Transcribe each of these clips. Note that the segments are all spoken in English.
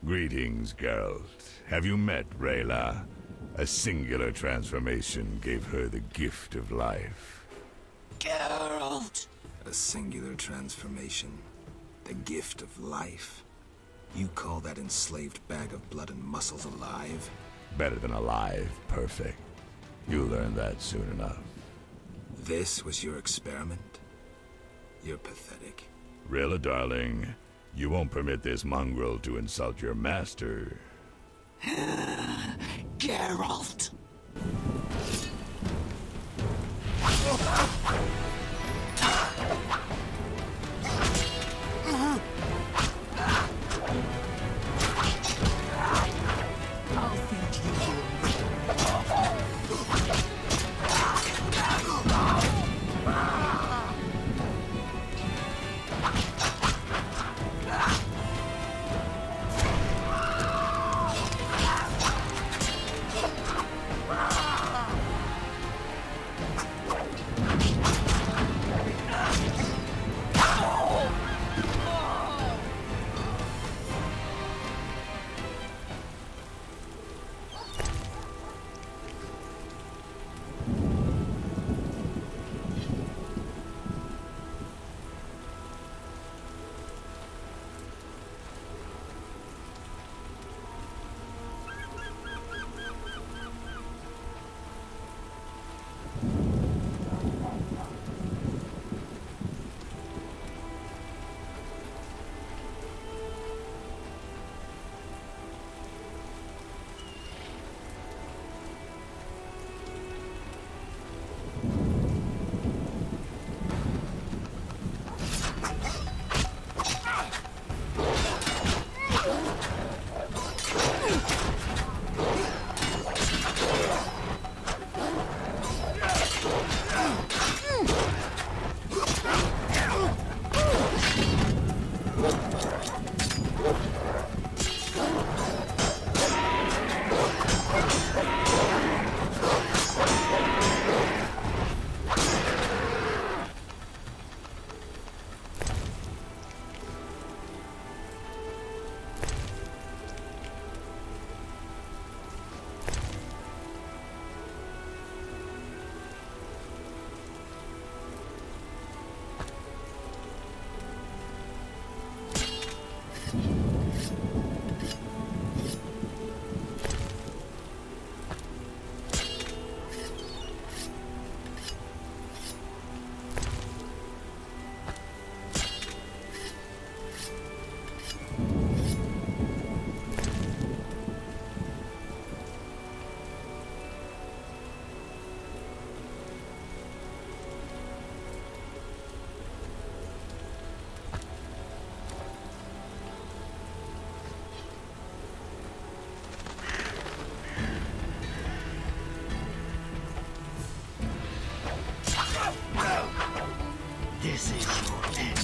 Greetings, Geralt. Have you met Rayla? A singular transformation gave her the gift of life. Geralt! A singular transformation. The gift of life. You call that enslaved bag of blood and muscles alive? Better than alive, perfect. You'll learn that soon enough. This was your experiment? You're pathetic. Rayla, darling, you won't permit this mongrel to insult your master. Geralt! This is your end.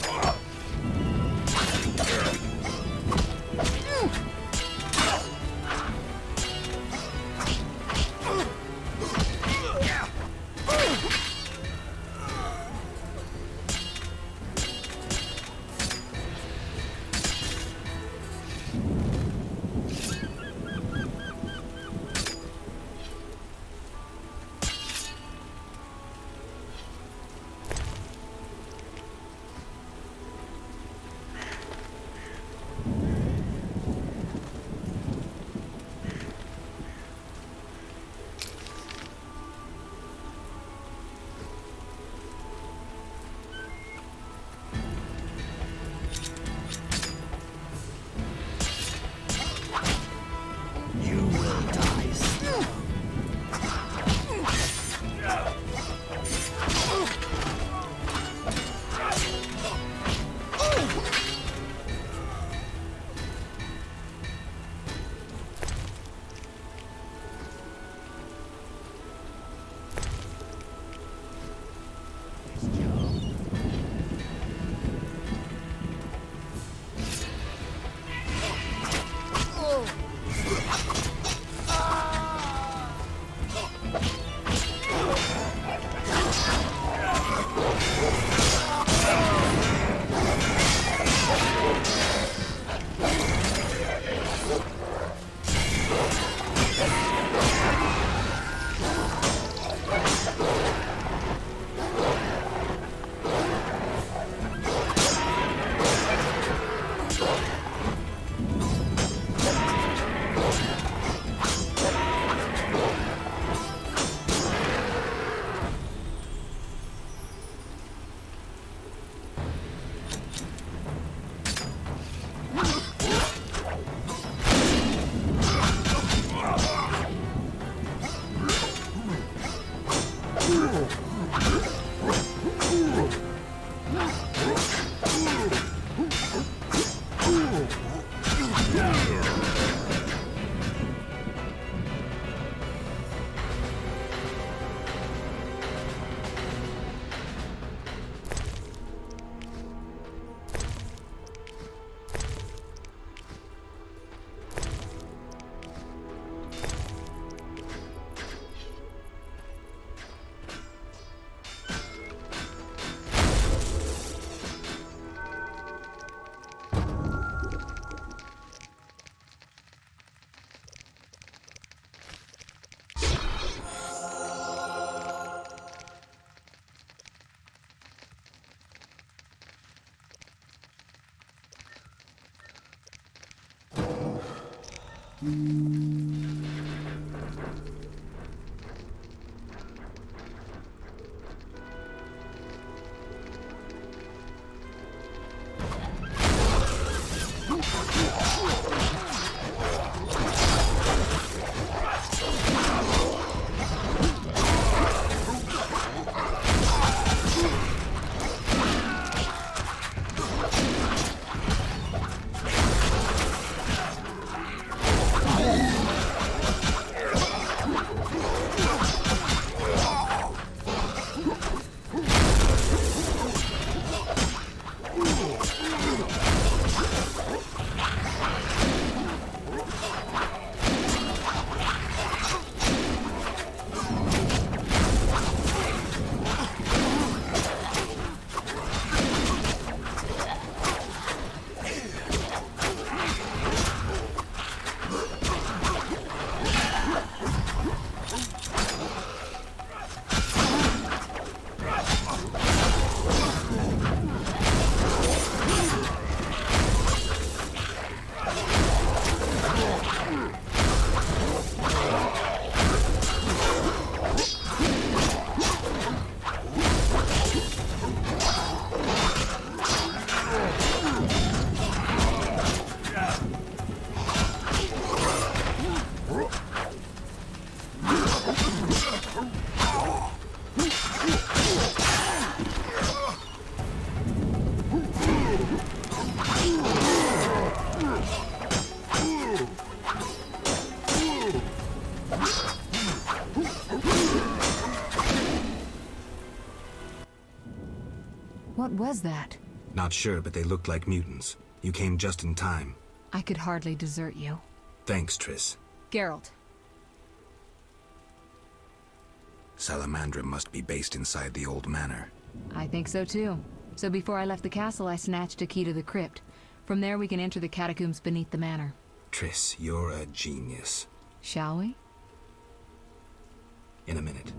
What was that? Not sure, but they looked like mutants. You came just in time. I could hardly desert you. Thanks, Triss. Geralt. Salamandra must be based inside the old manor. I think so too. So before I left the castle, I snatched a key to the crypt. From there, we can enter the catacombs beneath the manor. Triss, you're a genius. Shall we? In a minute.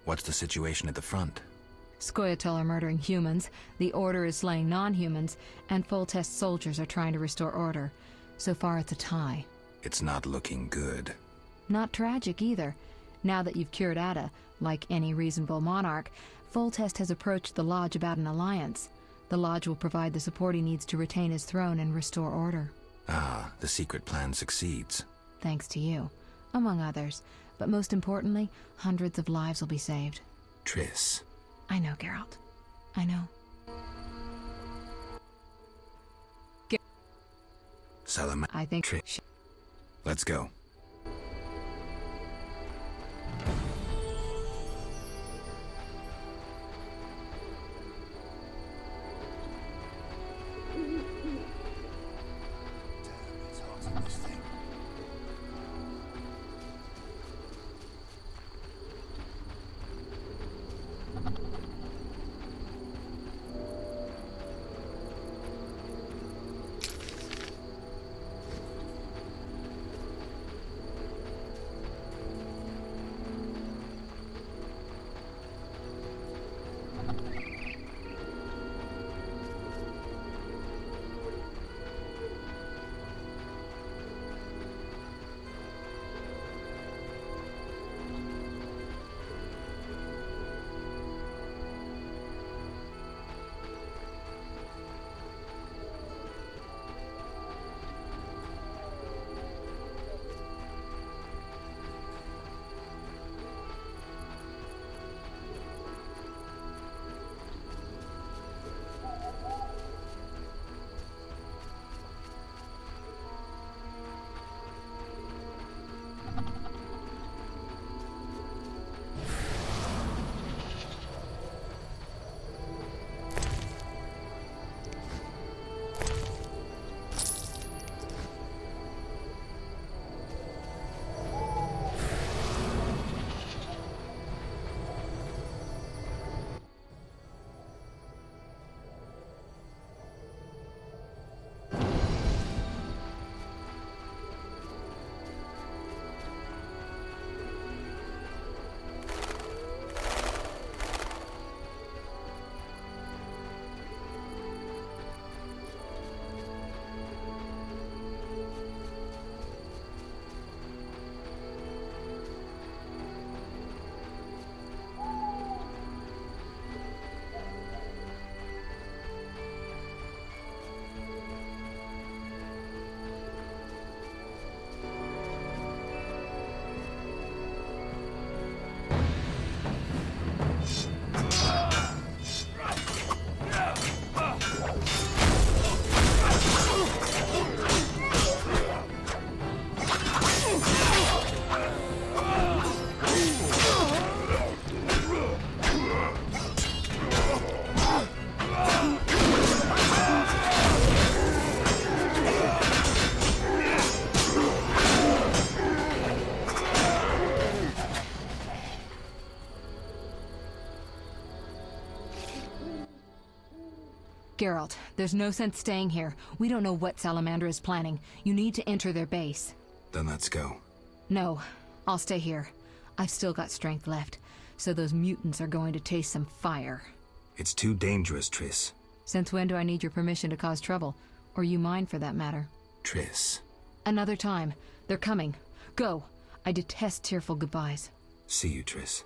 What's the situation at the front? Scoia'tael are murdering humans, the Order is slaying non-humans, and full-test soldiers are trying to restore order. So far it's a tie. It's not looking good. Not tragic either. Now that you've cured Ada, like any reasonable monarch, Full-Test has approached the Lodge about an alliance. The Lodge will provide the support he needs to retain his throne and restore order. Ah, the secret plan succeeds. Thanks to you, among others. But most importantly, hundreds of lives will be saved. Triss. I know, Geralt. I know. I think... Triss. Let's go. Geralt, there's no sense staying here. We don't know what Salamander is planning. You need to enter their base. Then let's go. No, I'll stay here. I've still got strength left, so those mutants are going to taste some fire. It's too dangerous, Triss. Since when do I need your permission to cause trouble? Or you mine, for that matter? Triss. Another time. They're coming. Go. I detest tearful goodbyes. See you, Triss.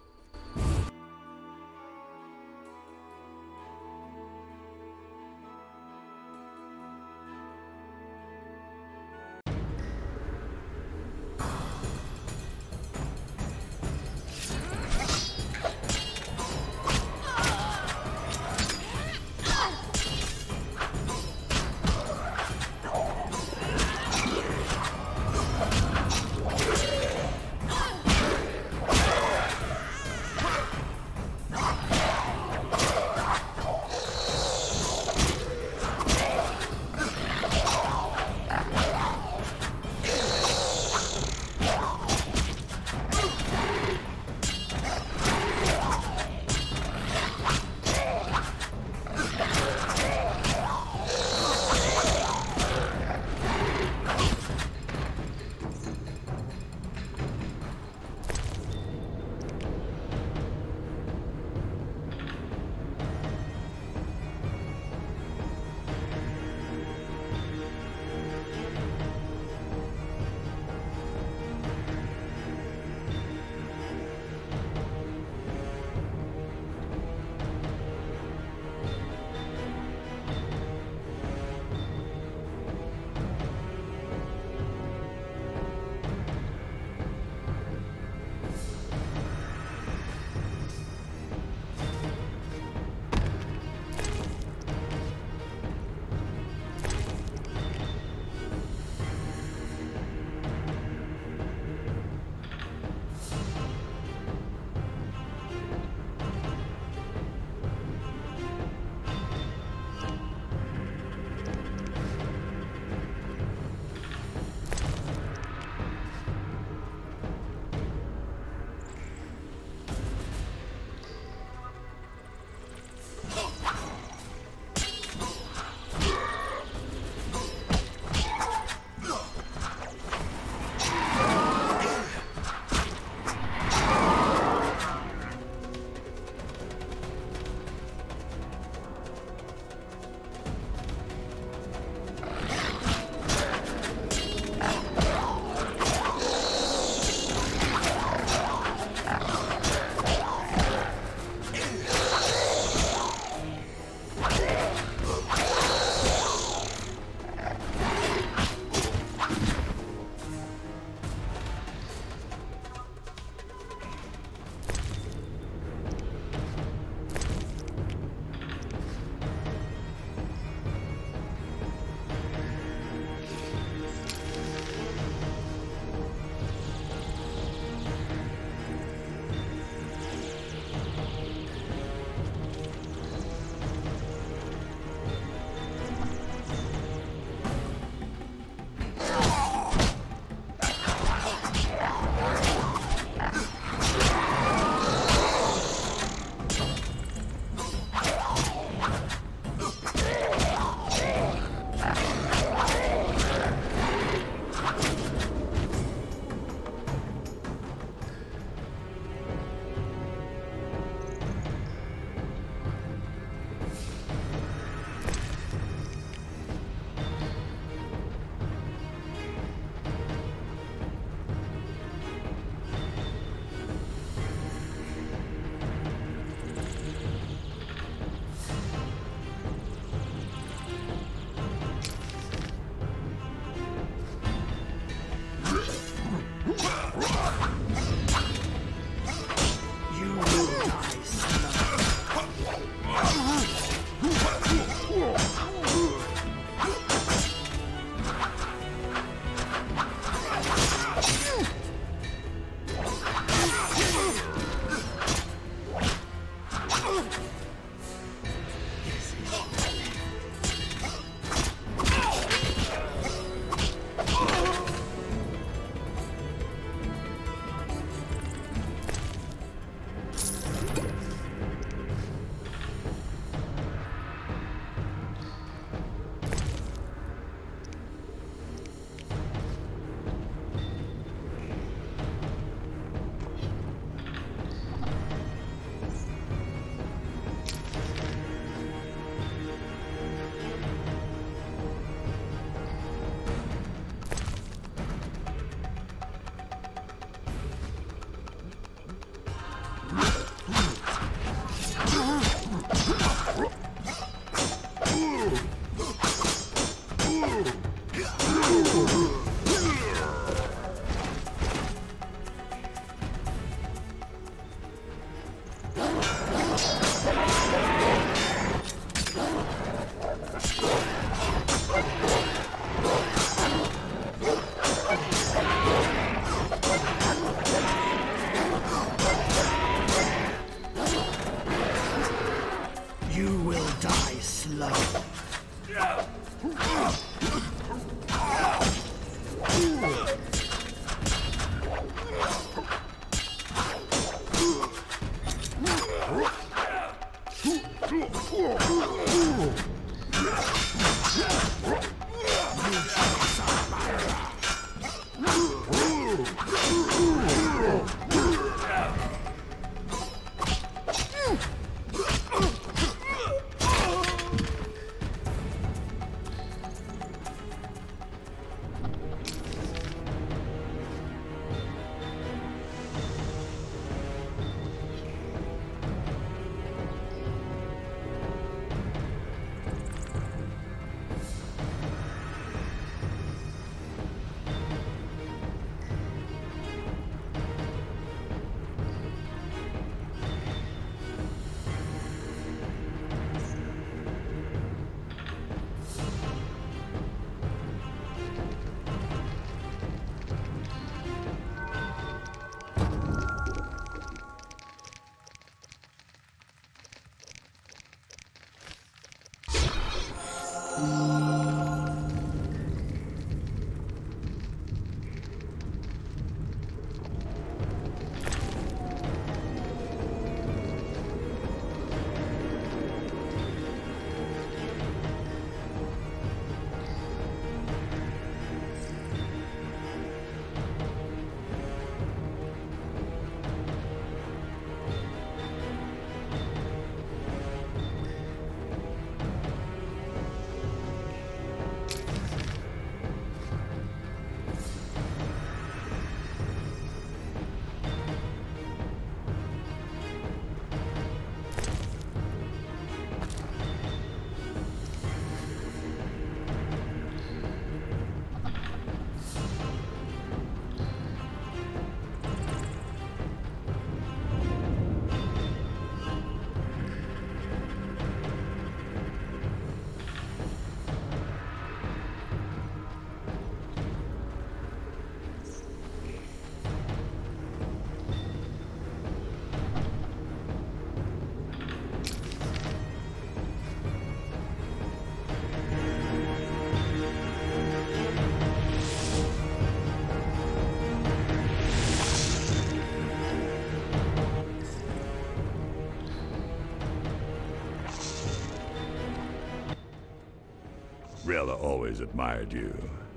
Stella always admired you.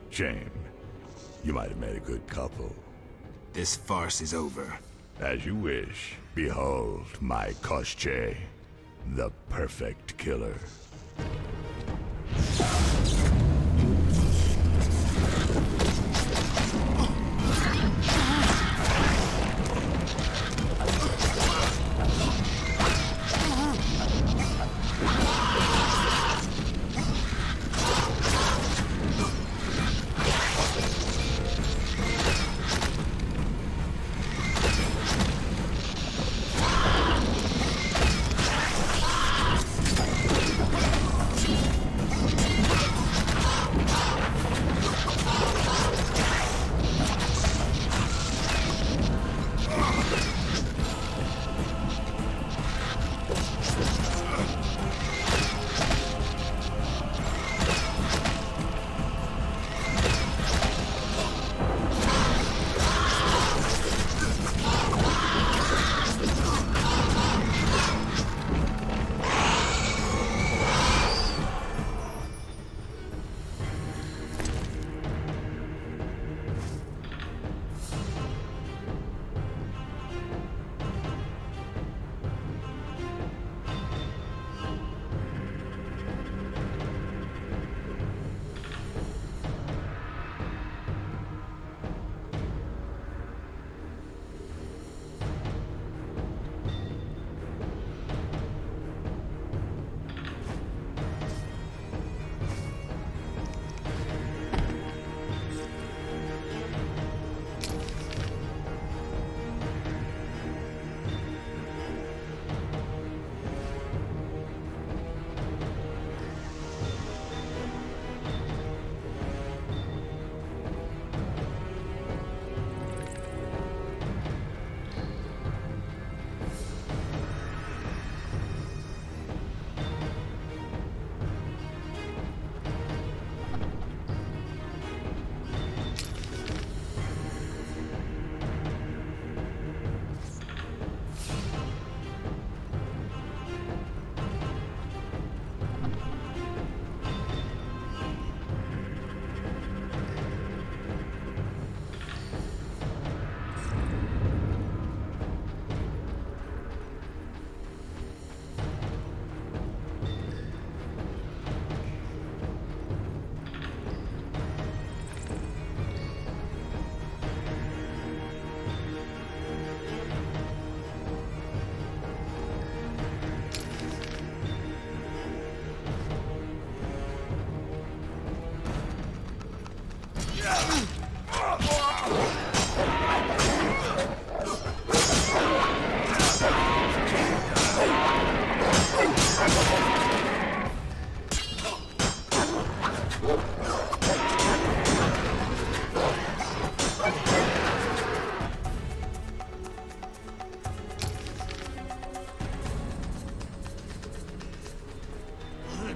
Shame. You might have made a good couple. This farce is over. As you wish. Behold my Koschei, the perfect killer.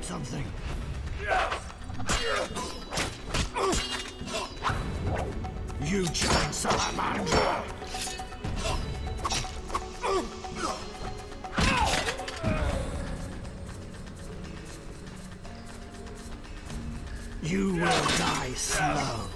Something. You giant salamander! You will die slow.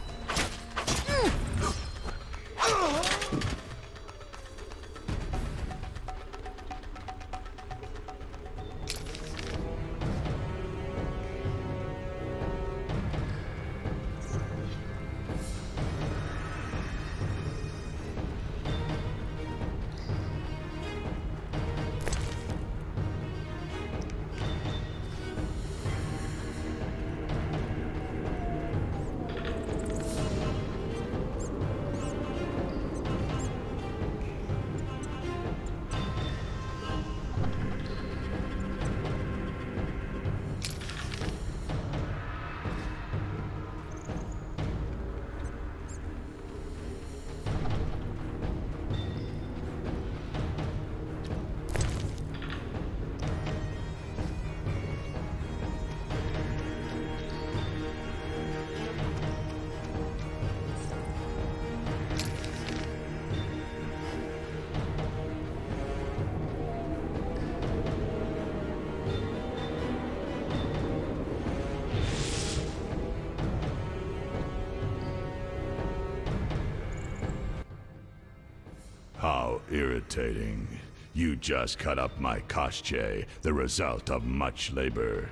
How irritating. You just cut up my koshche, the result of much labor.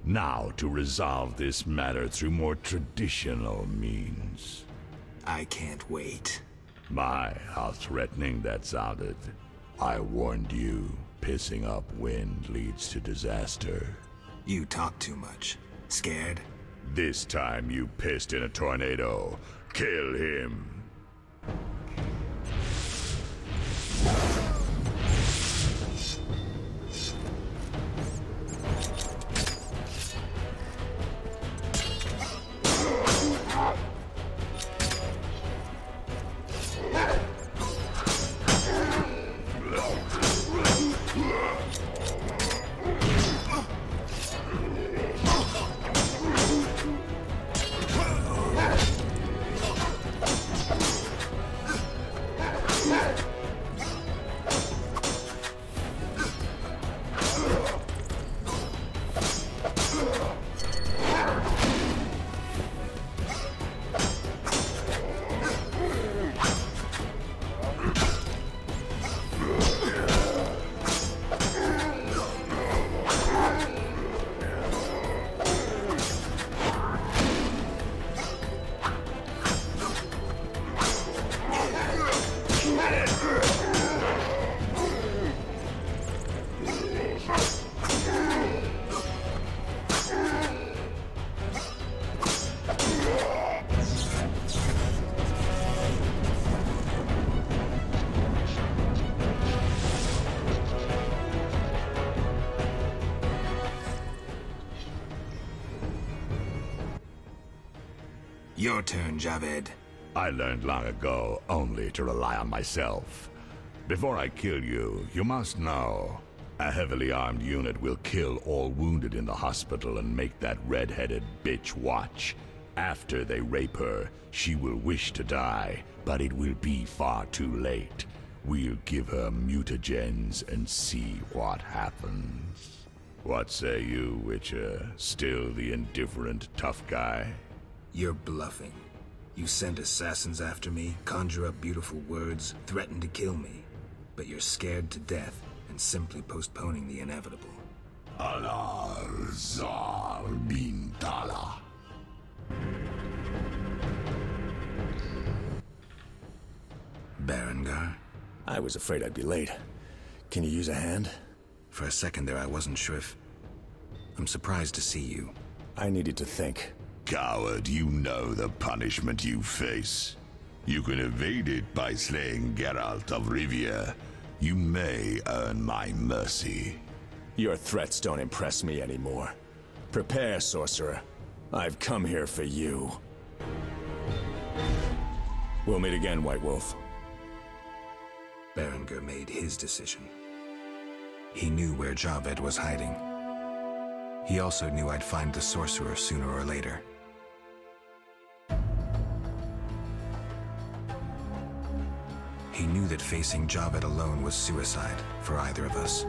Now to resolve this matter through more traditional means. I can't wait. My, how threatening that sounded. I warned you, pissing up wind leads to disaster. You talk too much. Scared? This time you pissed in a tornado. Kill him. Your turn, Javed. I learned long ago only to rely on myself. Before I kill you, you must know. A heavily armed unit will kill all wounded in the hospital and make that red-headed bitch watch. After they rape her, she will wish to die, but it will be far too late. We'll give her mutagens and see what happens. What say you, Witcher? Still the indifferent tough guy? You're bluffing. You send assassins after me, conjure up beautiful words, threaten to kill me. But you're scared to death and simply postponing the inevitable. Alar Zar Bintala. Berengar? I was afraid I'd be late. Can you use a hand? For a second there I wasn't sure if... I'm surprised to see you. I needed to think. Coward, you know the punishment you face. You can evade it by slaying Geralt of Rivia. You may earn my mercy. Your threats don't impress me anymore. Prepare, sorcerer. I've come here for you. We'll meet again, White Wolf. Berengar made his decision. He knew where Javed was hiding. He also knew I'd find the sorcerer sooner or later. He knew that facing Javed alone was suicide for either of us.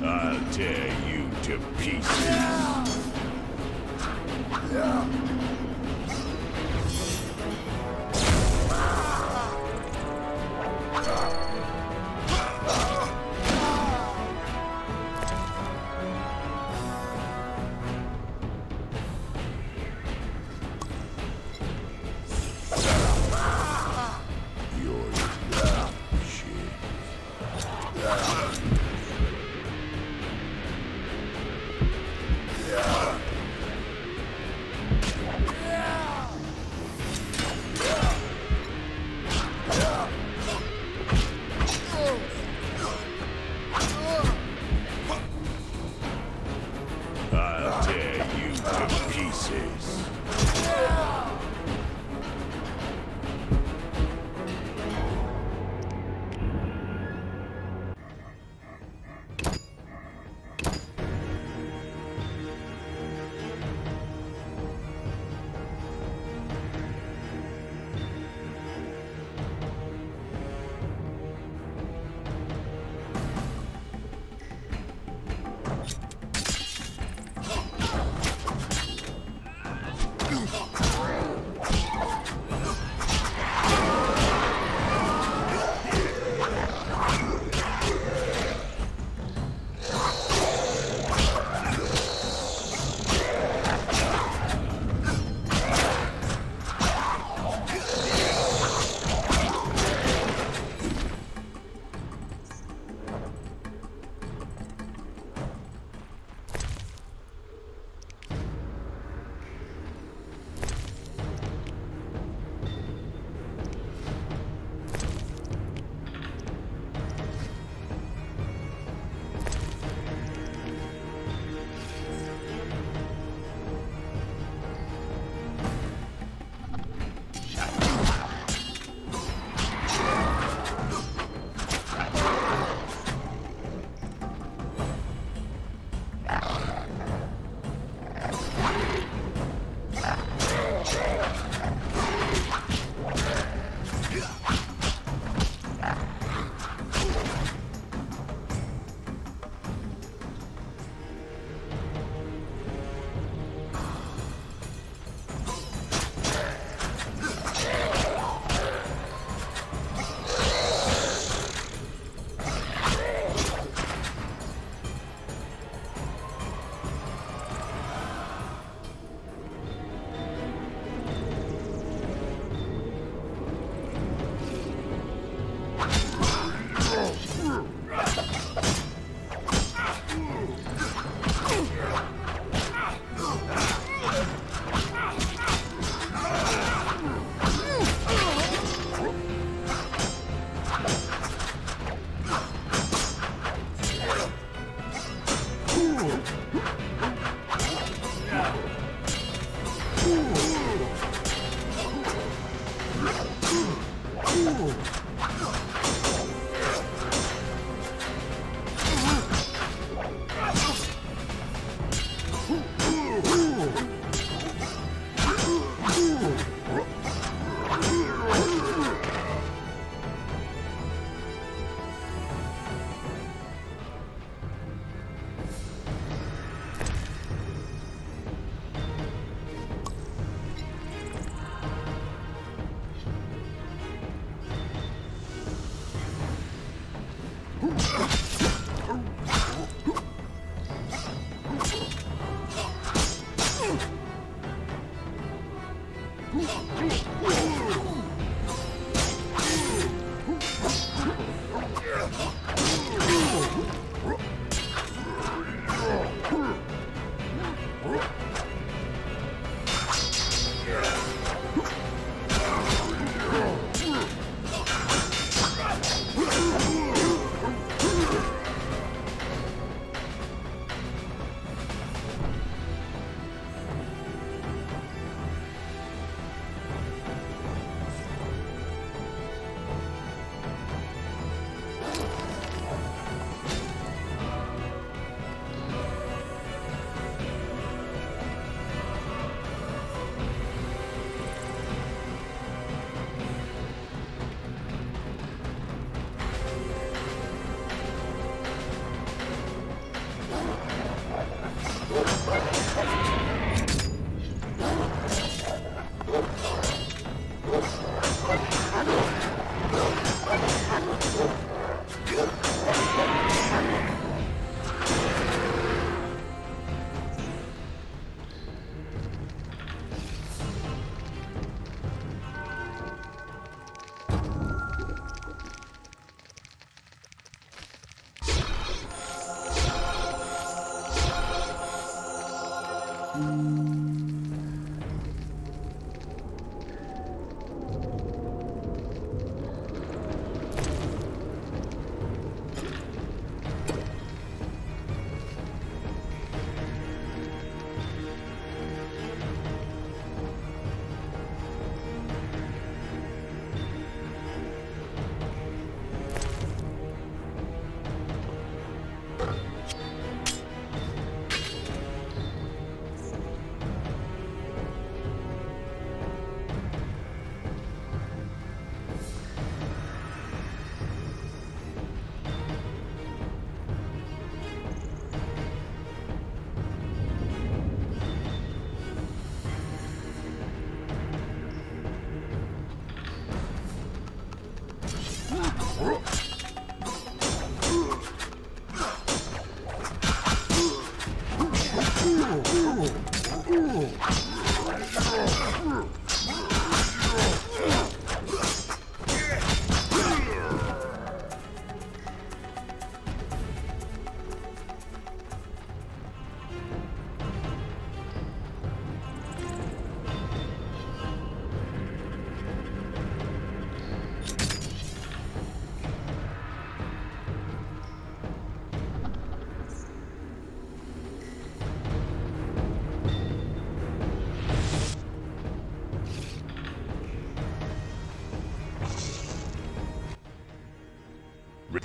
I'll tear you to pieces. I'll tear you to pieces.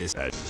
this.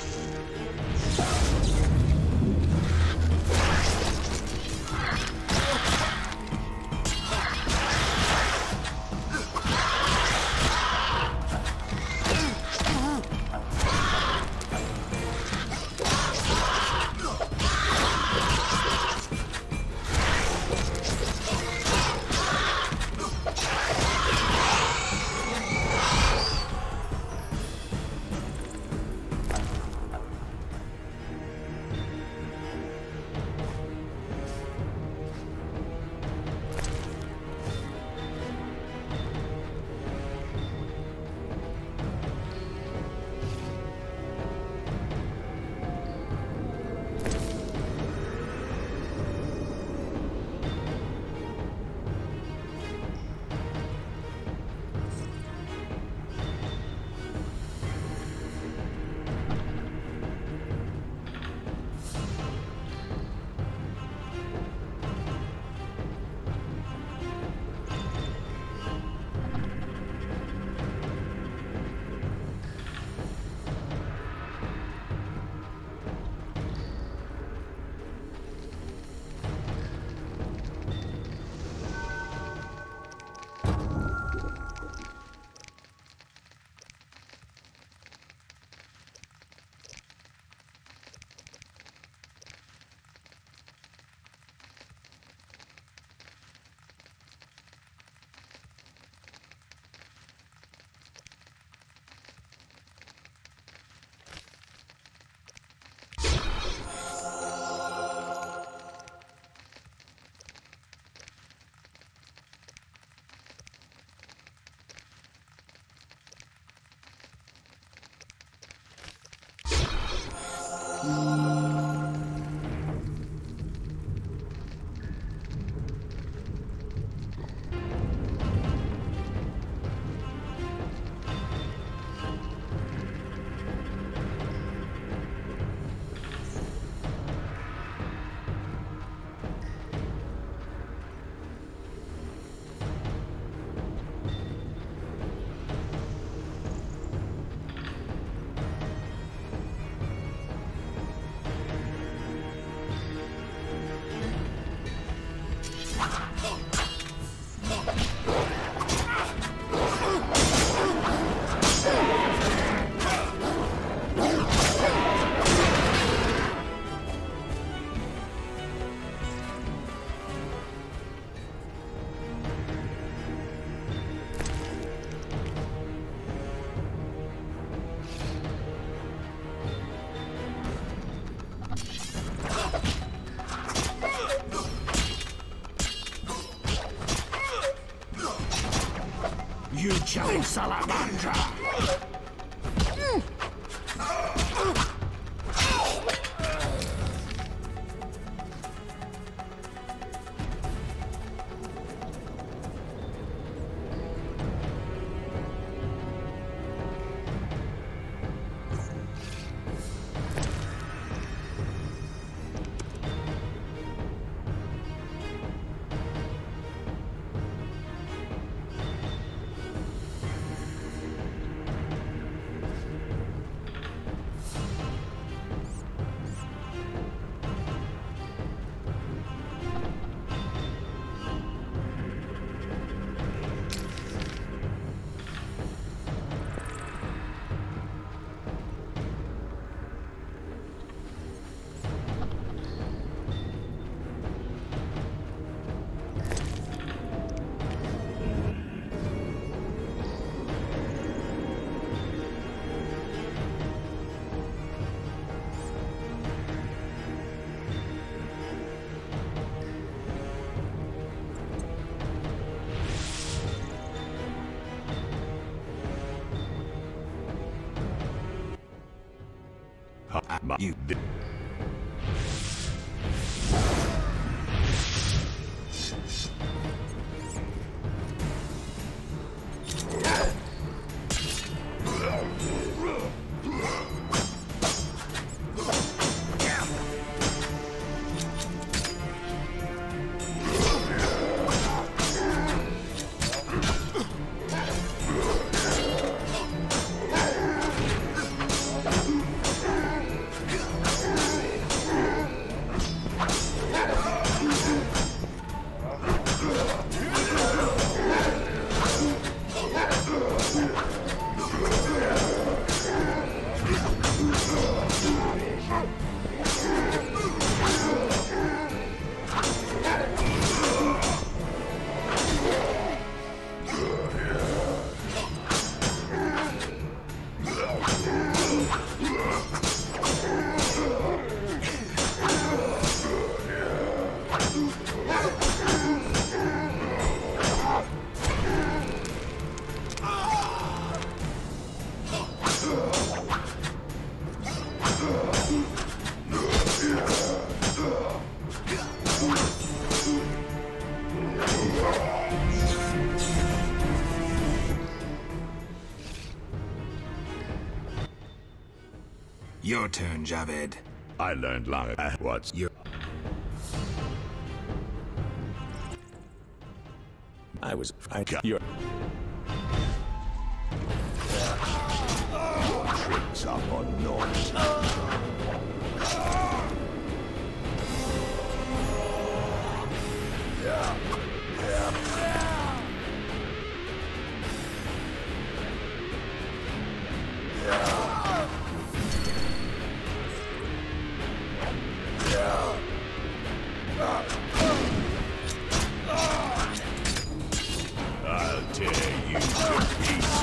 You giant salamander! You did. Your turn, Javed. I learned long ago what's Your... You're... tricks up on noise. I'll tear you to pieces.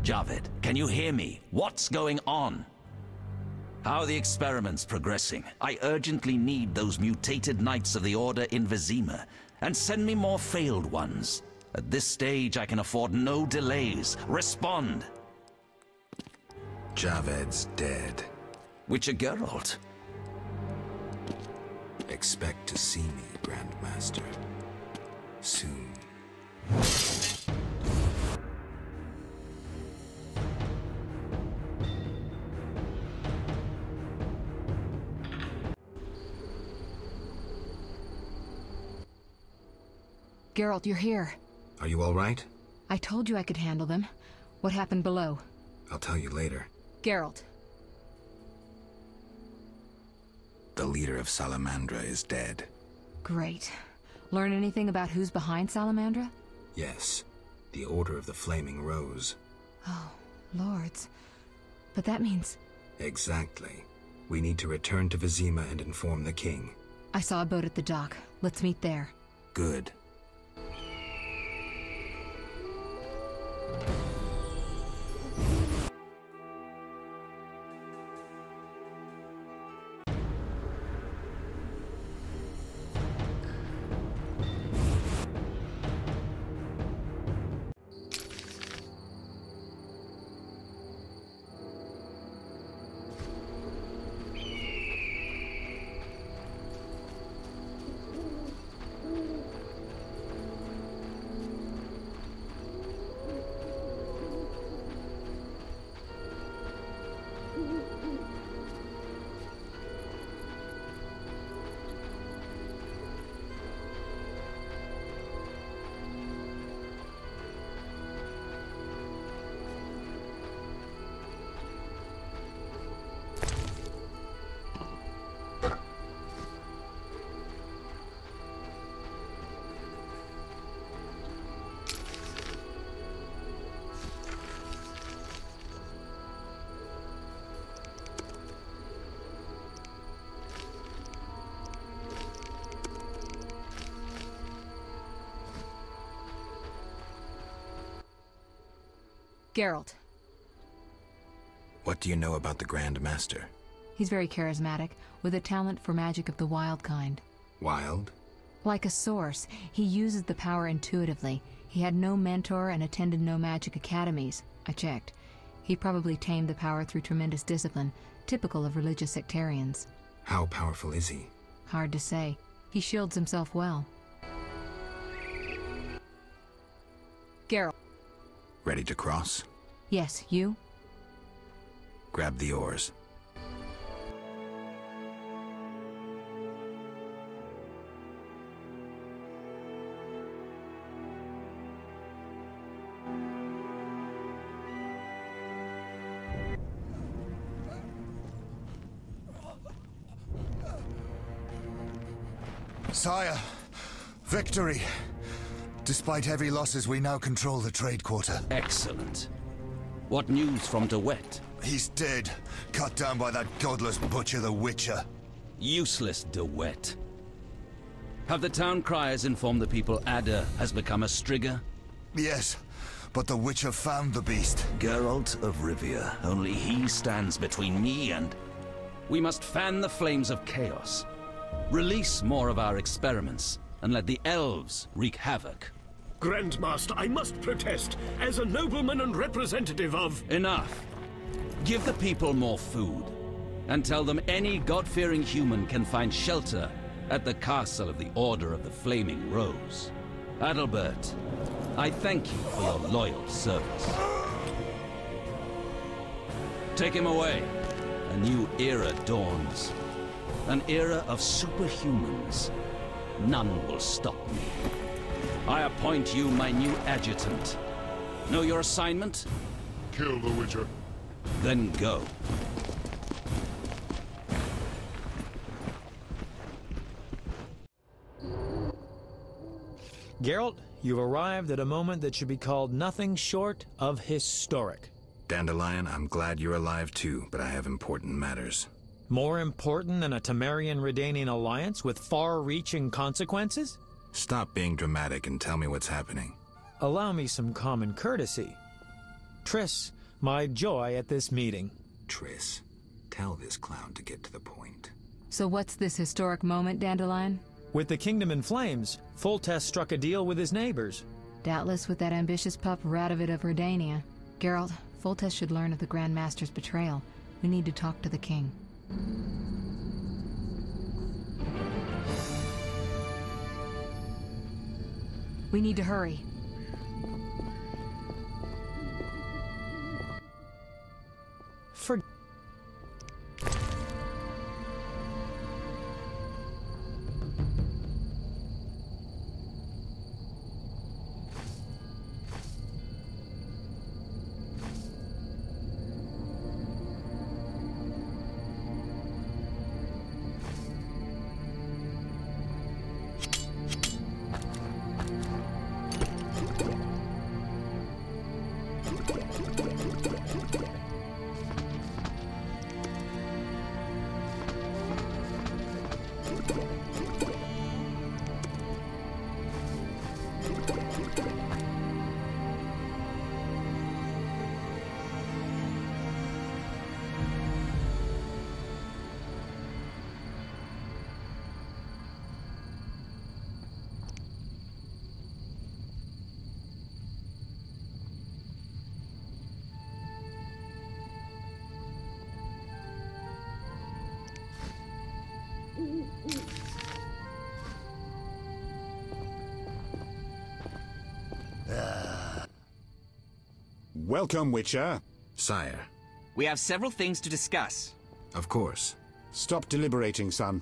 Javed, can you hear me? What's going on? How are the experiments progressing? I urgently need those mutated Knights of the Order in Vizima, and send me more failed ones. At this stage, I can afford no delays. Respond! Javed's dead. Witcher Geralt. Expect to see me, Grandmaster. Soon. Geralt, you're here. Are you all right? I told you I could handle them. What happened below? I'll tell you later. Geralt. The leader of Salamandra is dead. Great. Learn anything about who's behind Salamandra? Yes. The Order of the Flaming Rose. Oh, lords. But that means... Exactly. We need to return to Vizima and inform the king. I saw a boat at the dock. Let's meet there. Good. Geralt. What do you know about the Grand Master? He's very charismatic, with a talent for magic of the wild kind. Wild? Like a source, he uses the power intuitively. He had no mentor and attended no magic academies. I checked. He probably tamed the power through tremendous discipline, typical of religious sectarians. How powerful is he? Hard to say. He shields himself well. Geralt. Ready to cross? Yes, you? Grab the oars. Sire, victory! Despite heavy losses, we now control the trade quarter. Excellent. What news from De Wet? He's dead, cut down by that godless butcher, the Witcher. Useless De Wet. Have the town criers informed the people Ada has become a Strigger? Yes, but the Witcher found the beast. Geralt of Rivia. Only he stands between me and... We must fan the flames of chaos. Release more of our experiments, and let the elves wreak havoc. Grandmaster, I must protest, as a nobleman and representative of... Enough. Give the people more food, and tell them any God-fearing human can find shelter at the castle of the Order of the Flaming Rose. Adalbert, I thank you for your loyal service. Take him away. A new era dawns. An era of superhumans. None will stop me. I appoint you my new adjutant. Know your assignment? Kill the Witcher. Then go. Geralt, you've arrived at a moment that should be called nothing short of historic. Dandelion, I'm glad you're alive too, but I have important matters. More important than a Temerian-Redanian alliance with far-reaching consequences? Stop being dramatic and tell me what's happening. Allow me some common courtesy. Triss, my joy at this meeting. Triss, tell this clown to get to the point. So what's this historic moment, Dandelion? With the kingdom in flames, Foltest struck a deal with his neighbors. Doubtless with that ambitious pup Radovid of Redania. Geralt, Foltest should learn of the Grand Master's betrayal. We need to talk to the king. We need to hurry. Welcome, Witcher. Sire. We have several things to discuss. Of course. Stop deliberating, son.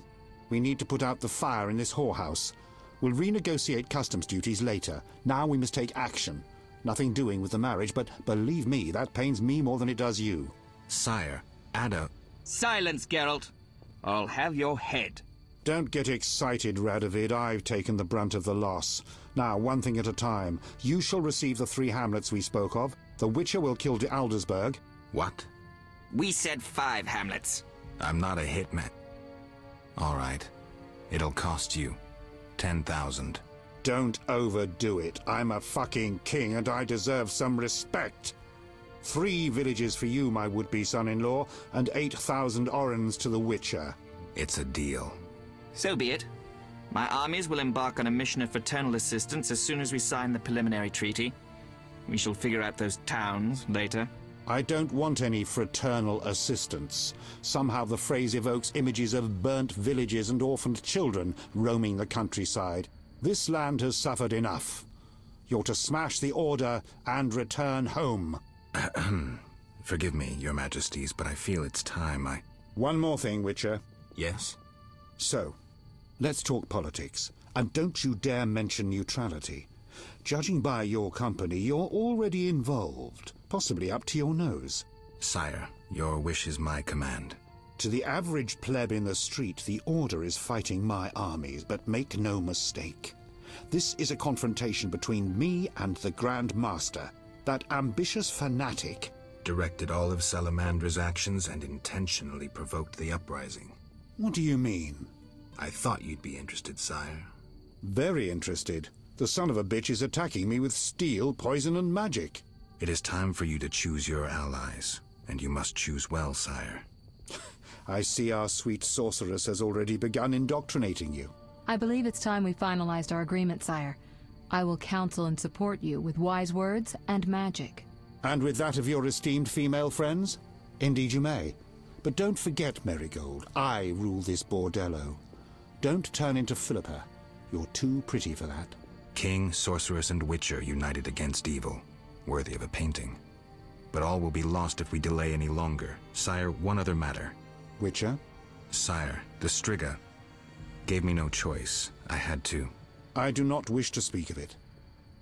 We need to put out the fire in this whorehouse. We'll renegotiate customs duties later. Now we must take action. Nothing doing with the marriage, but believe me, that pains me more than it does you. Sire, Ada... Silence, Geralt. I'll have your head. Don't get excited, Radovid. I've taken the brunt of the loss. Now, one thing at a time. You shall receive the 3 hamlets we spoke of. The Witcher will kill de Aldersberg. What? We said 5 hamlets. I'm not a hitman. All right. It'll cost you 10,000. Don't overdo it. I'm a fucking king and I deserve some respect. 3 villages for you, my would-be son-in-law, and 8,000 orens to the Witcher. It's a deal. So be it. My armies will embark on a mission of fraternal assistance as soon as we sign the preliminary treaty. We shall figure out those towns later. I don't want any fraternal assistance. Somehow the phrase evokes images of burnt villages and orphaned children roaming the countryside. This land has suffered enough. You're to smash the Order and return home. Forgive me, Your Majesties, but I feel it's time One more thing, Witcher. Yes? So, let's talk politics. And don't you dare mention neutrality. Judging by your company, you're already involved. Possibly up to your nose. Sire, your wish is my command. To the average pleb in the street, the Order is fighting my armies, but make no mistake. This is a confrontation between me and the Grand Master. That ambitious fanatic directed all of Salamandra's actions and intentionally provoked the uprising. What do you mean? I thought you'd be interested, sire. Very interested. The son of a bitch is attacking me with steel, poison, and magic. It is time for you to choose your allies, and you must choose well, sire. I see our sweet sorceress has already begun indoctrinating you. I believe it's time we finalized our agreement, sire. I will counsel and support you with wise words and magic. And with that of your esteemed female friends? Indeed you may. But don't forget, Marigold, I rule this bordello. Don't turn into Philippa. You're too pretty for that. King, sorceress, and witcher united against evil. Worthy of a painting. But all will be lost if we delay any longer. Sire, one other matter. Witcher? Sire, the Striga gave me no choice. I had to. I do not wish to speak of it.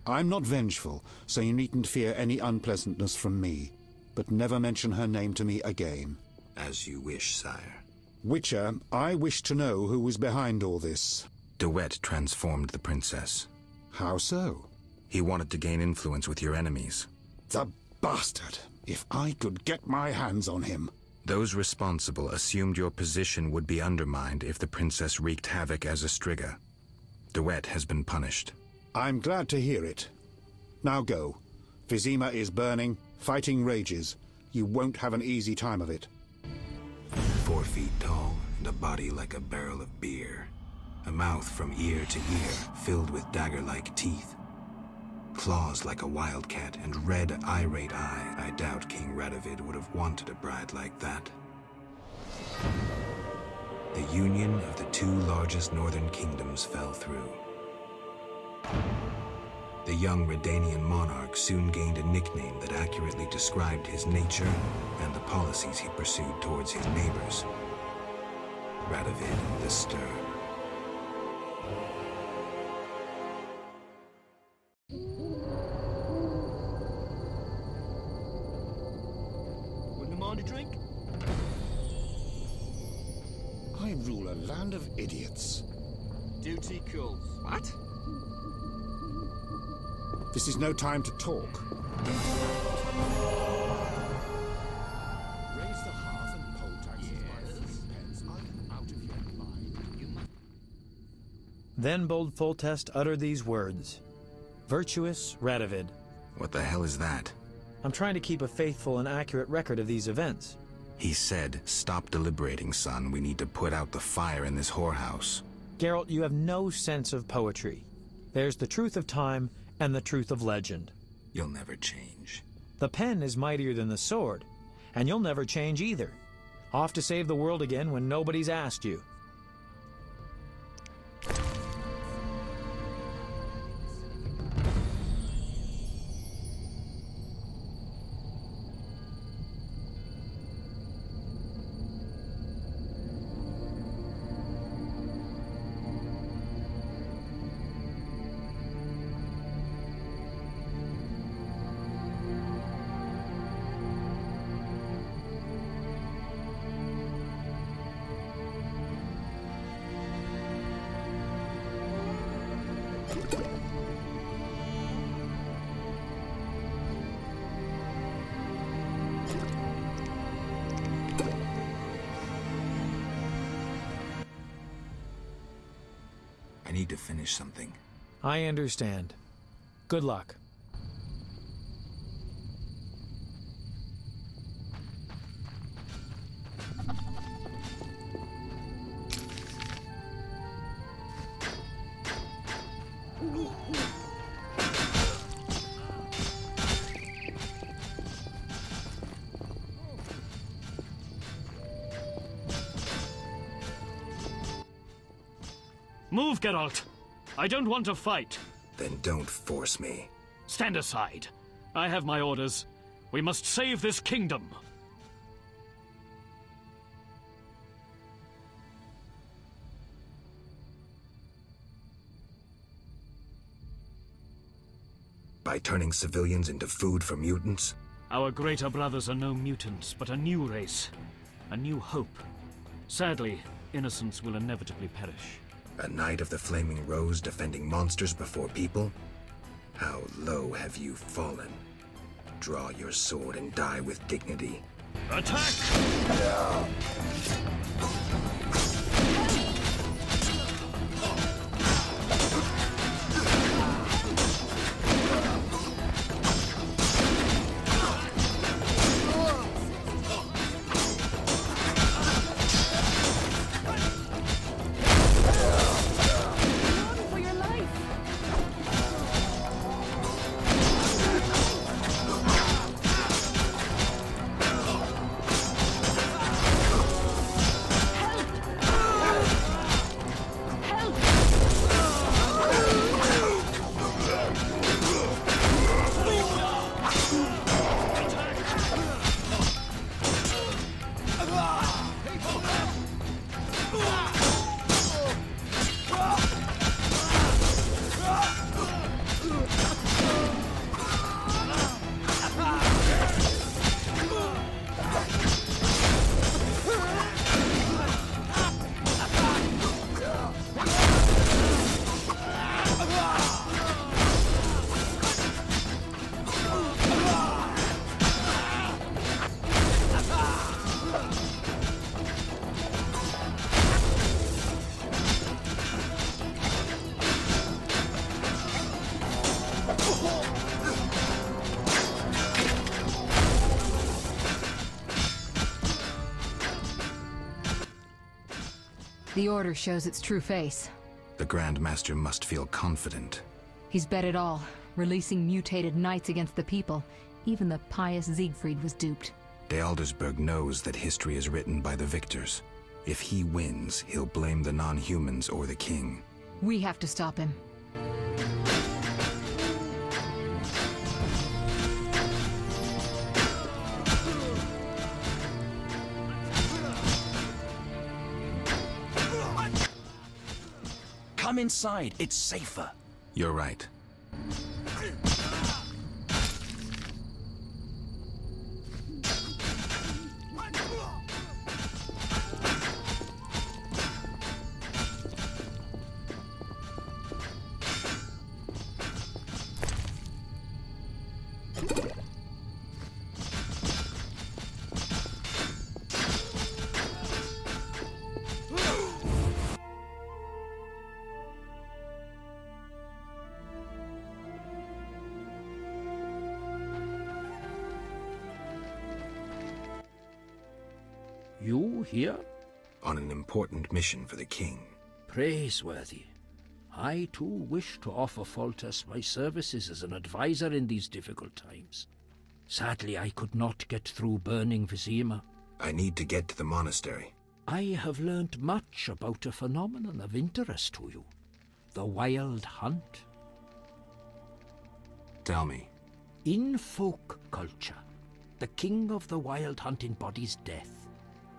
I'm not vengeful, so you needn't fear any unpleasantness from me. But never mention her name to me again. As you wish, sire. Witcher, I wish to know who was behind all this. De Wet transformed the princess. How so? He wanted to gain influence with your enemies. The bastard! If I could get my hands on him. Those responsible assumed your position would be undermined if the princess wreaked havoc as a Striga. De Wet has been punished. I'm glad to hear it. Now go. Vizima is burning, fighting rages. You won't have an easy time of it. 4 feet tall and a body like a barrel of beer. A mouth from ear to ear filled with dagger-like teeth. Claws like a wildcat and red, irate eye. I doubt King Radovid would have wanted a bride like that. The union of the 2 largest northern kingdoms fell through. The young Redanian monarch soon gained a nickname that accurately described his nature and the policies he pursued towards his neighbors. Radovid the Stern. Wouldn't mind a drink? I rule a land of idiots. Duty calls. What? This is no time to talk. Raise the hearth and poll taxes by 3 pence. I'm out of your mind. Then bold Foltest uttered these words. Virtuous Radovid. What the hell is that? I'm trying to keep a faithful and accurate record of these events. He said, "Stop deliberating, son. We need to put out the fire in this whorehouse." Geralt, you have no sense of poetry. There's the truth of time and the truth of legend. You'll never change. The pen is mightier than the sword, and you'll never change either. Off to save the world again when nobody's asked you. I need to finish something. I understand. Good luck. Move, Geralt. I don't want to fight. Then don't force me. Stand aside. I have my orders. We must save this kingdom. By turning civilians into food for mutants? Our greater brothers are no mutants, but a new race. A new hope. Sadly, innocents will inevitably perish. A knight of the Flaming Rose defending monsters before people? How low have you fallen? Draw your sword and die with dignity. Attack! The Order shows its true face. The Grand Master must feel confident. He's bet it all, releasing mutated knights against the people. Even the pious Siegfried was duped. De Aldersberg knows that history is written by the victors. If he wins, he'll blame the non-humans or the king. We have to stop him. Come inside, it's safer. You're right. You here? On an important mission for the king. Praiseworthy. I too wish to offer Foltest my services as an advisor in these difficult times. Sadly, I could not get through burning Vizima. I need to get to the monastery. I have learned much about a phenomenon of interest to you. The Wild Hunt. Tell me. In folk culture, the king of the Wild Hunt embodies death.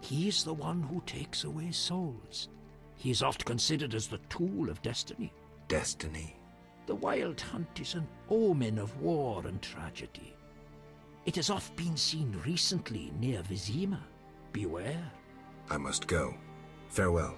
He is the one who takes away souls. He is oft considered as the tool of destiny. Destiny? The Wild Hunt is an omen of war and tragedy. It has oft been seen recently near Vizima. Beware. I must go. Farewell.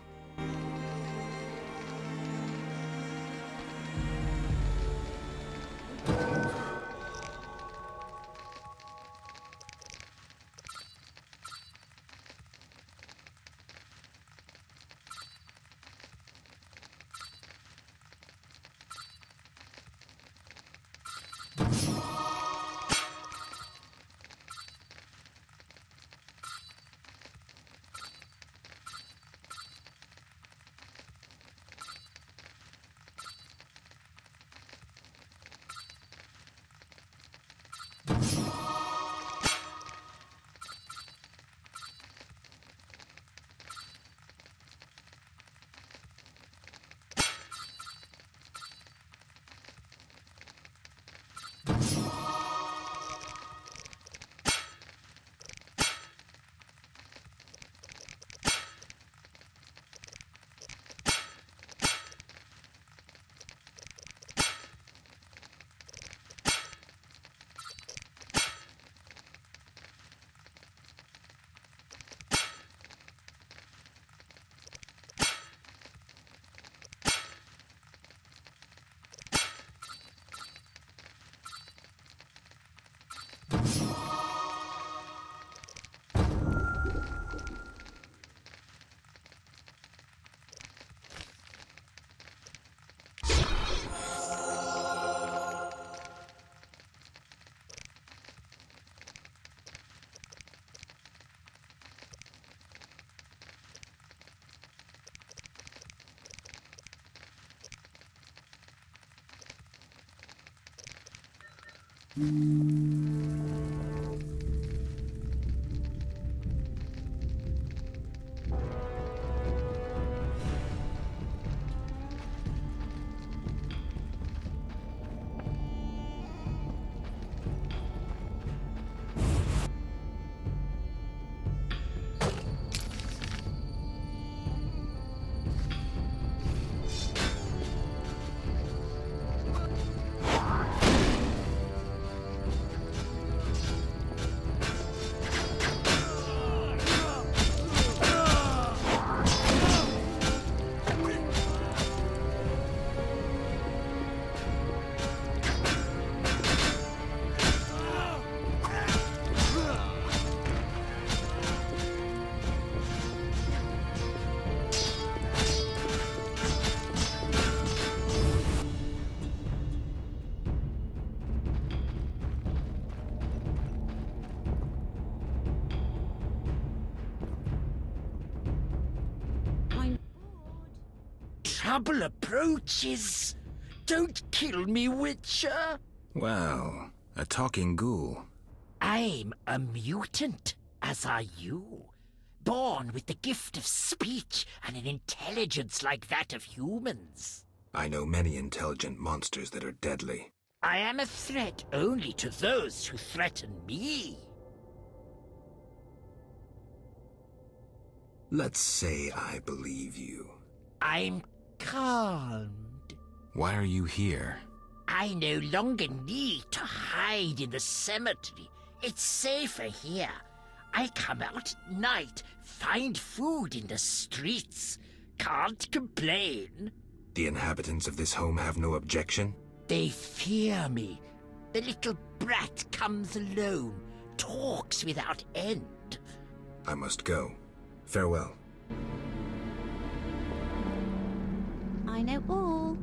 Trouble approaches. Don't kill me, Witcher. Well, a talking ghoul. I'm a mutant, as are you. Born with the gift of speech and an intelligence like that of humans. I know many intelligent monsters that are deadly. I am a threat only to those who threaten me. Let's say I believe you. I'm calmed. Why are you here? I no longer need to hide in the cemetery. It's safer here. I come out at night, find food in the streets. Can't complain. The inhabitants of this home have no objection? They fear me. The little brat comes alone, talks without end. I must go. Farewell. I know all.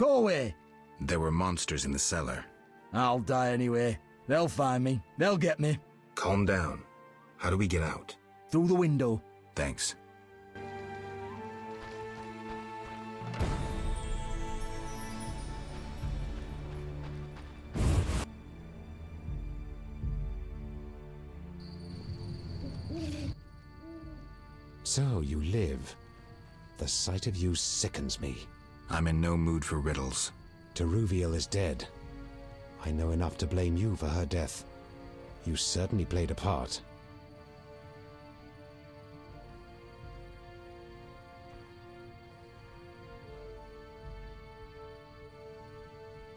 Go away! There were monsters in the cellar. I'll die anyway. They'll find me. They'll get me. Calm down. How do we get out? Through the window. Thanks. So you live. The sight of you sickens me. I'm in no mood for riddles. Teruviel is dead. I know enough to blame you for her death. You certainly played a part.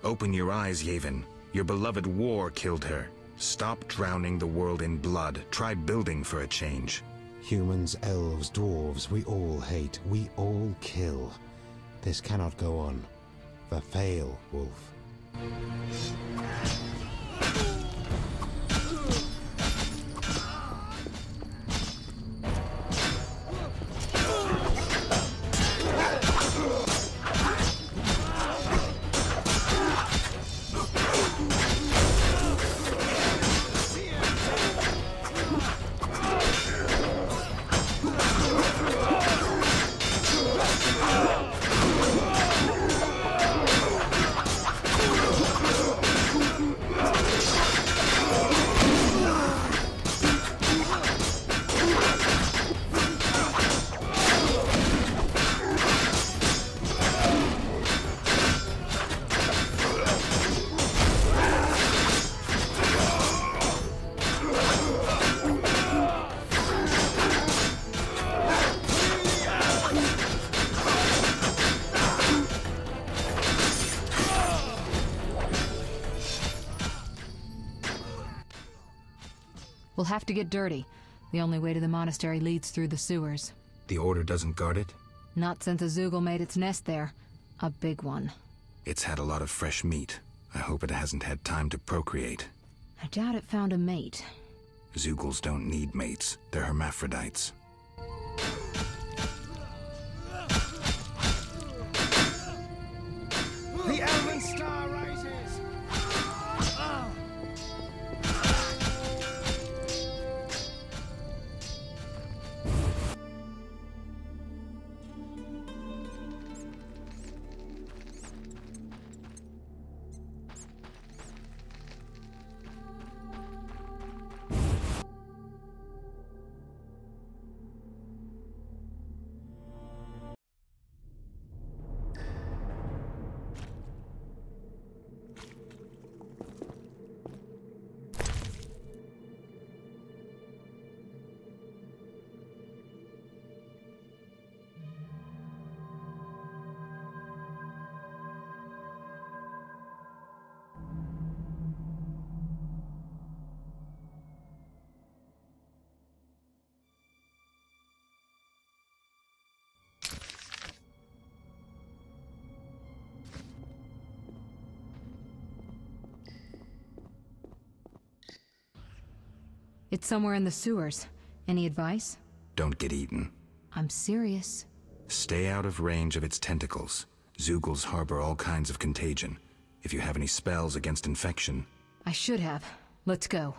Open your eyes, Yavin. Your beloved war killed her. Stop drowning the world in blood. Try building for a change. Humans, elves, dwarves, we all hate. We all kill. This cannot go on. Verfail, Wolf. We'll have to get dirty. The only way to the monastery leads through the sewers. The Order doesn't guard it? Not since a Zoogle made its nest there. A big one. It's had a lot of fresh meat. I hope it hasn't had time to procreate. I doubt it found a mate. Zoogles don't need mates. They're hermaphrodites. The Elven Star rises! It's somewhere in the sewers. Any advice? Don't get eaten. I'm serious. Stay out of range of its tentacles. Zoogles harbor all kinds of contagion. If you have any spells against infection... I should have. Let's go.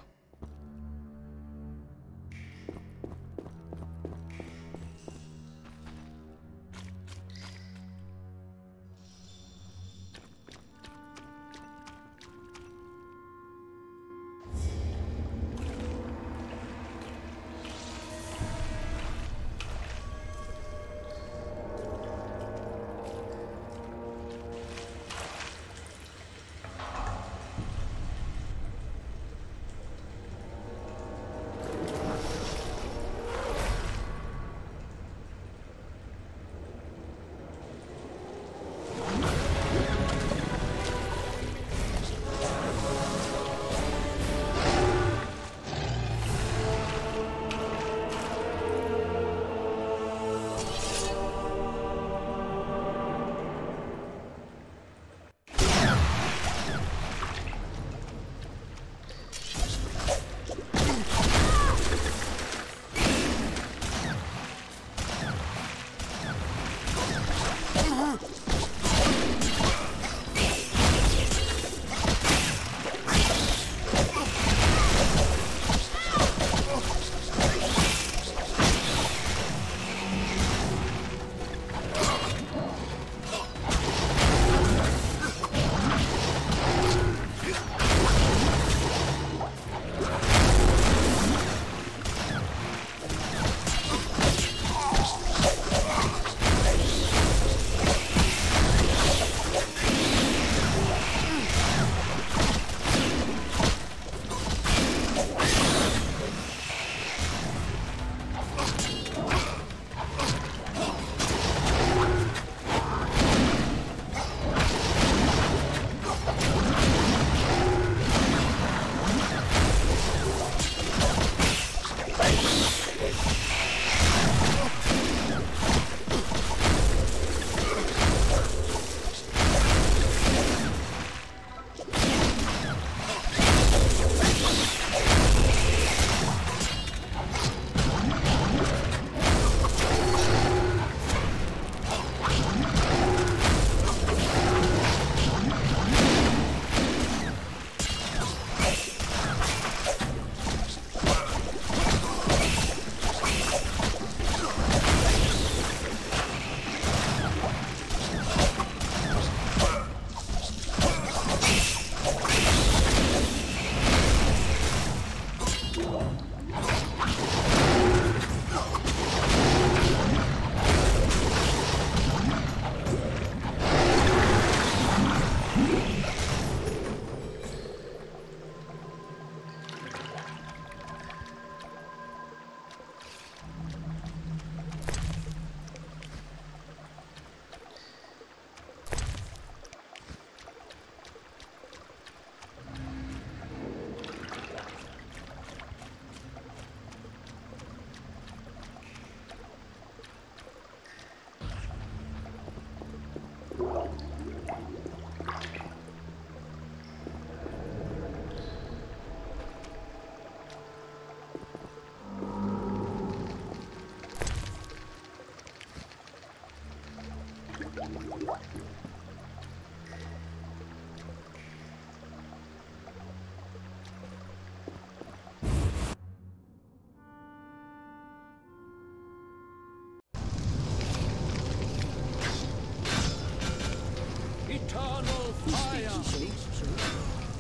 fire!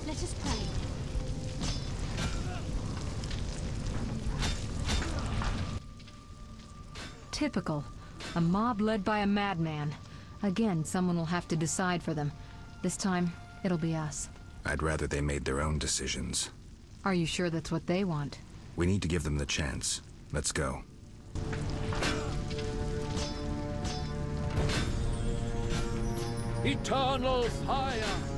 Let us pray. Typical. A mob led by a madman. Again, someone will have to decide for them. This time, it'll be us. I'd rather they made their own decisions. Are you sure that's what they want? We need to give them the chance. Let's go. Eternal fire!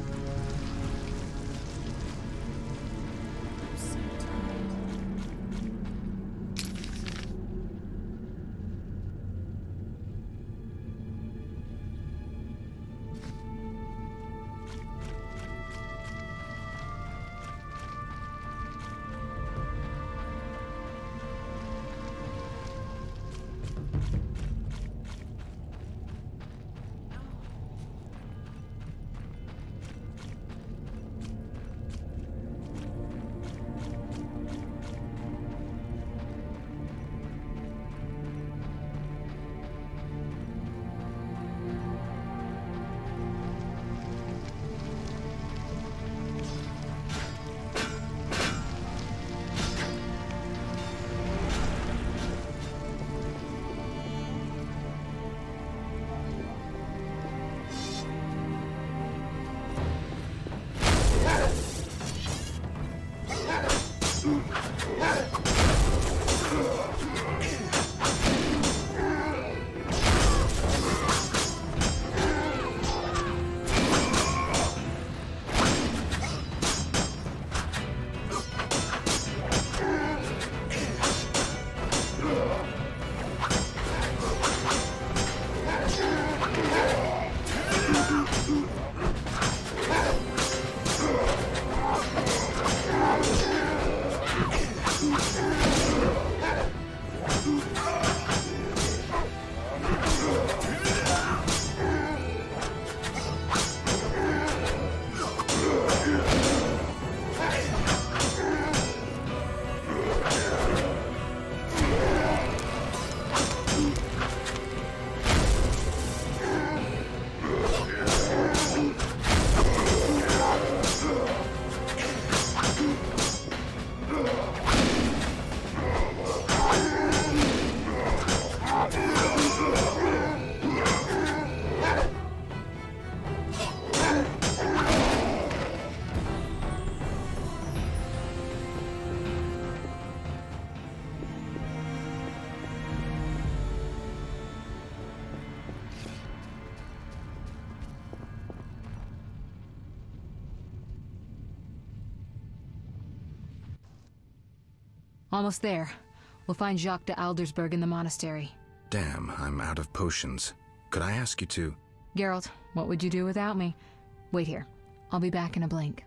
Almost there. We'll find Jacques de Aldersberg in the monastery. Damn, I'm out of potions. Could I ask you to... Geralt, what would you do without me? Wait here. I'll be back in a blink.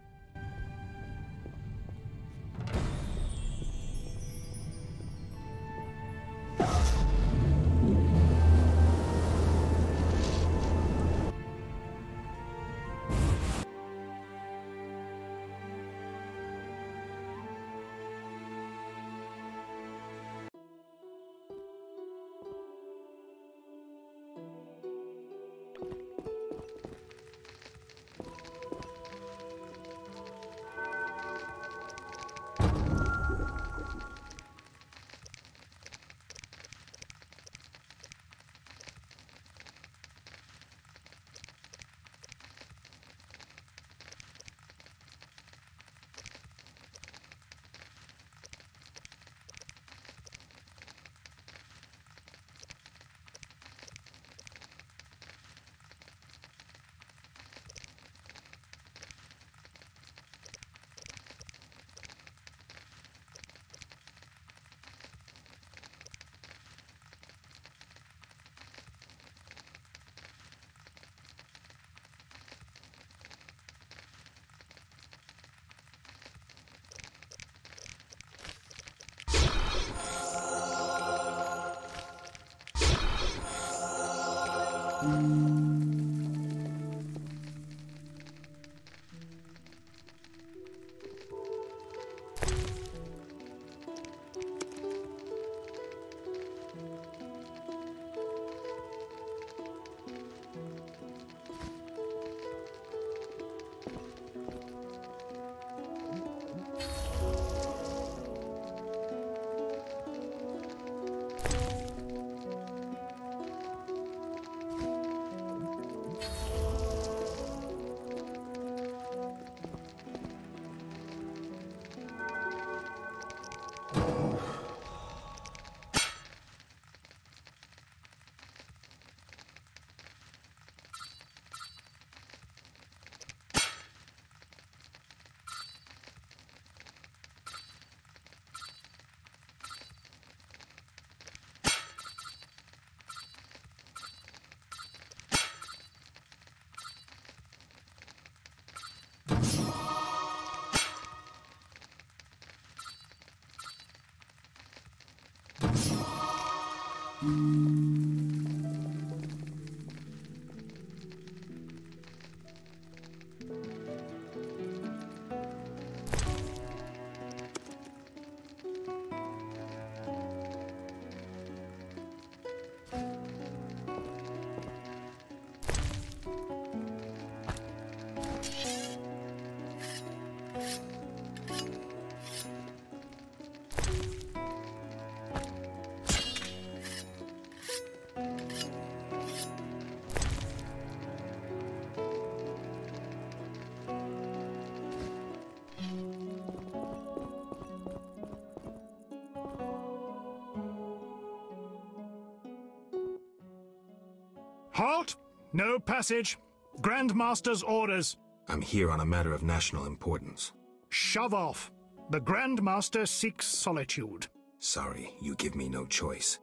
Halt! No passage. Grandmaster's orders. I'm here on a matter of national importance. Shove off. The Grandmaster seeks solitude. Sorry, you give me no choice.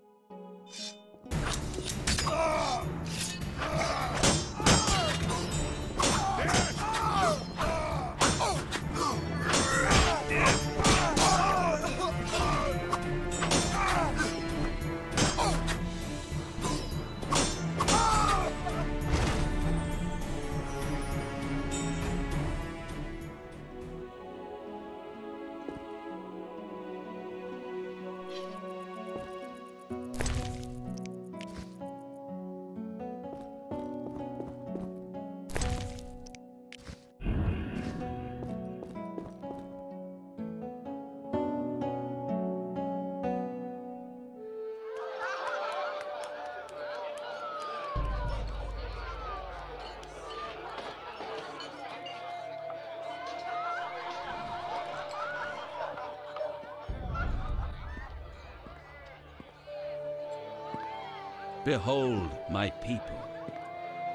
Behold my people.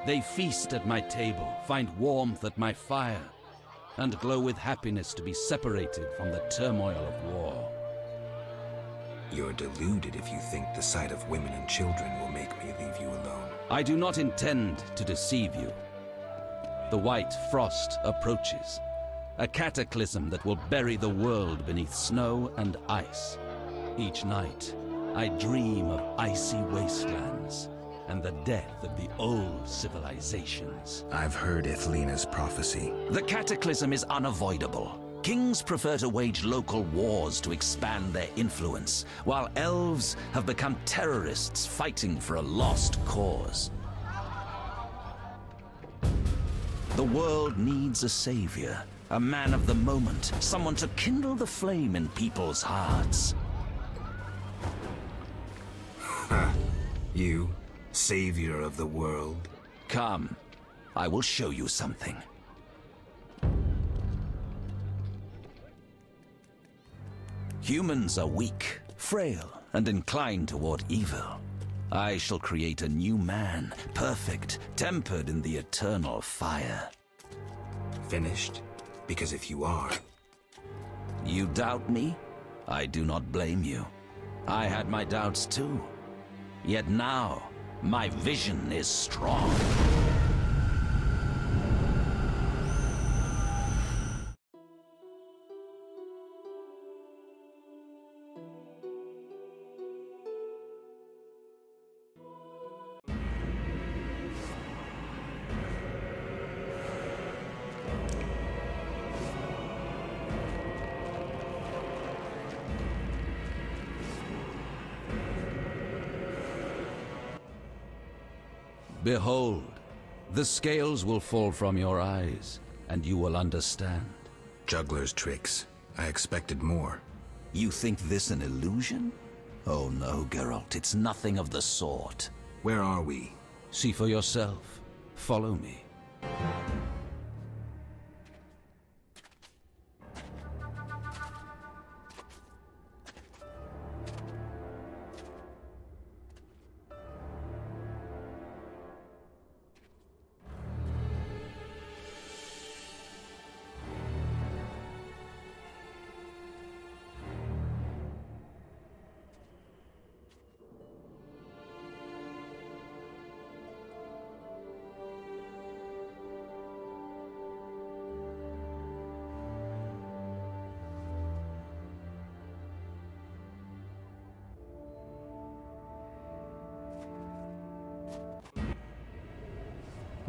They feast at my table, find warmth at my fire, and glow with happiness to be separated from the turmoil of war. You're deluded if you think the sight of women and children will make me leave you alone. I do not intend to deceive you. The white frost approaches, a cataclysm that will bury the world beneath snow and ice. Each night, I dream of icy wastelands and the death of the old civilizations. I've heard Ithlena's prophecy. The cataclysm is unavoidable. Kings prefer to wage local wars to expand their influence, while elves have become terrorists fighting for a lost cause. The world needs a savior, a man of the moment, someone to kindle the flame in people's hearts. You, savior of the world? Come, I will show you something. Humans are weak, frail, and inclined toward evil. I shall create a new man, perfect, tempered in the eternal fire. Finished? Because if you are... You doubt me? I do not blame you. I had my doubts too. Yet now, my vision is strong. Behold, the scales will fall from your eyes, and you will understand. Juggler's tricks. I expected more. You think this an illusion? Oh no, Geralt, it's nothing of the sort. Where are we? See for yourself. Follow me.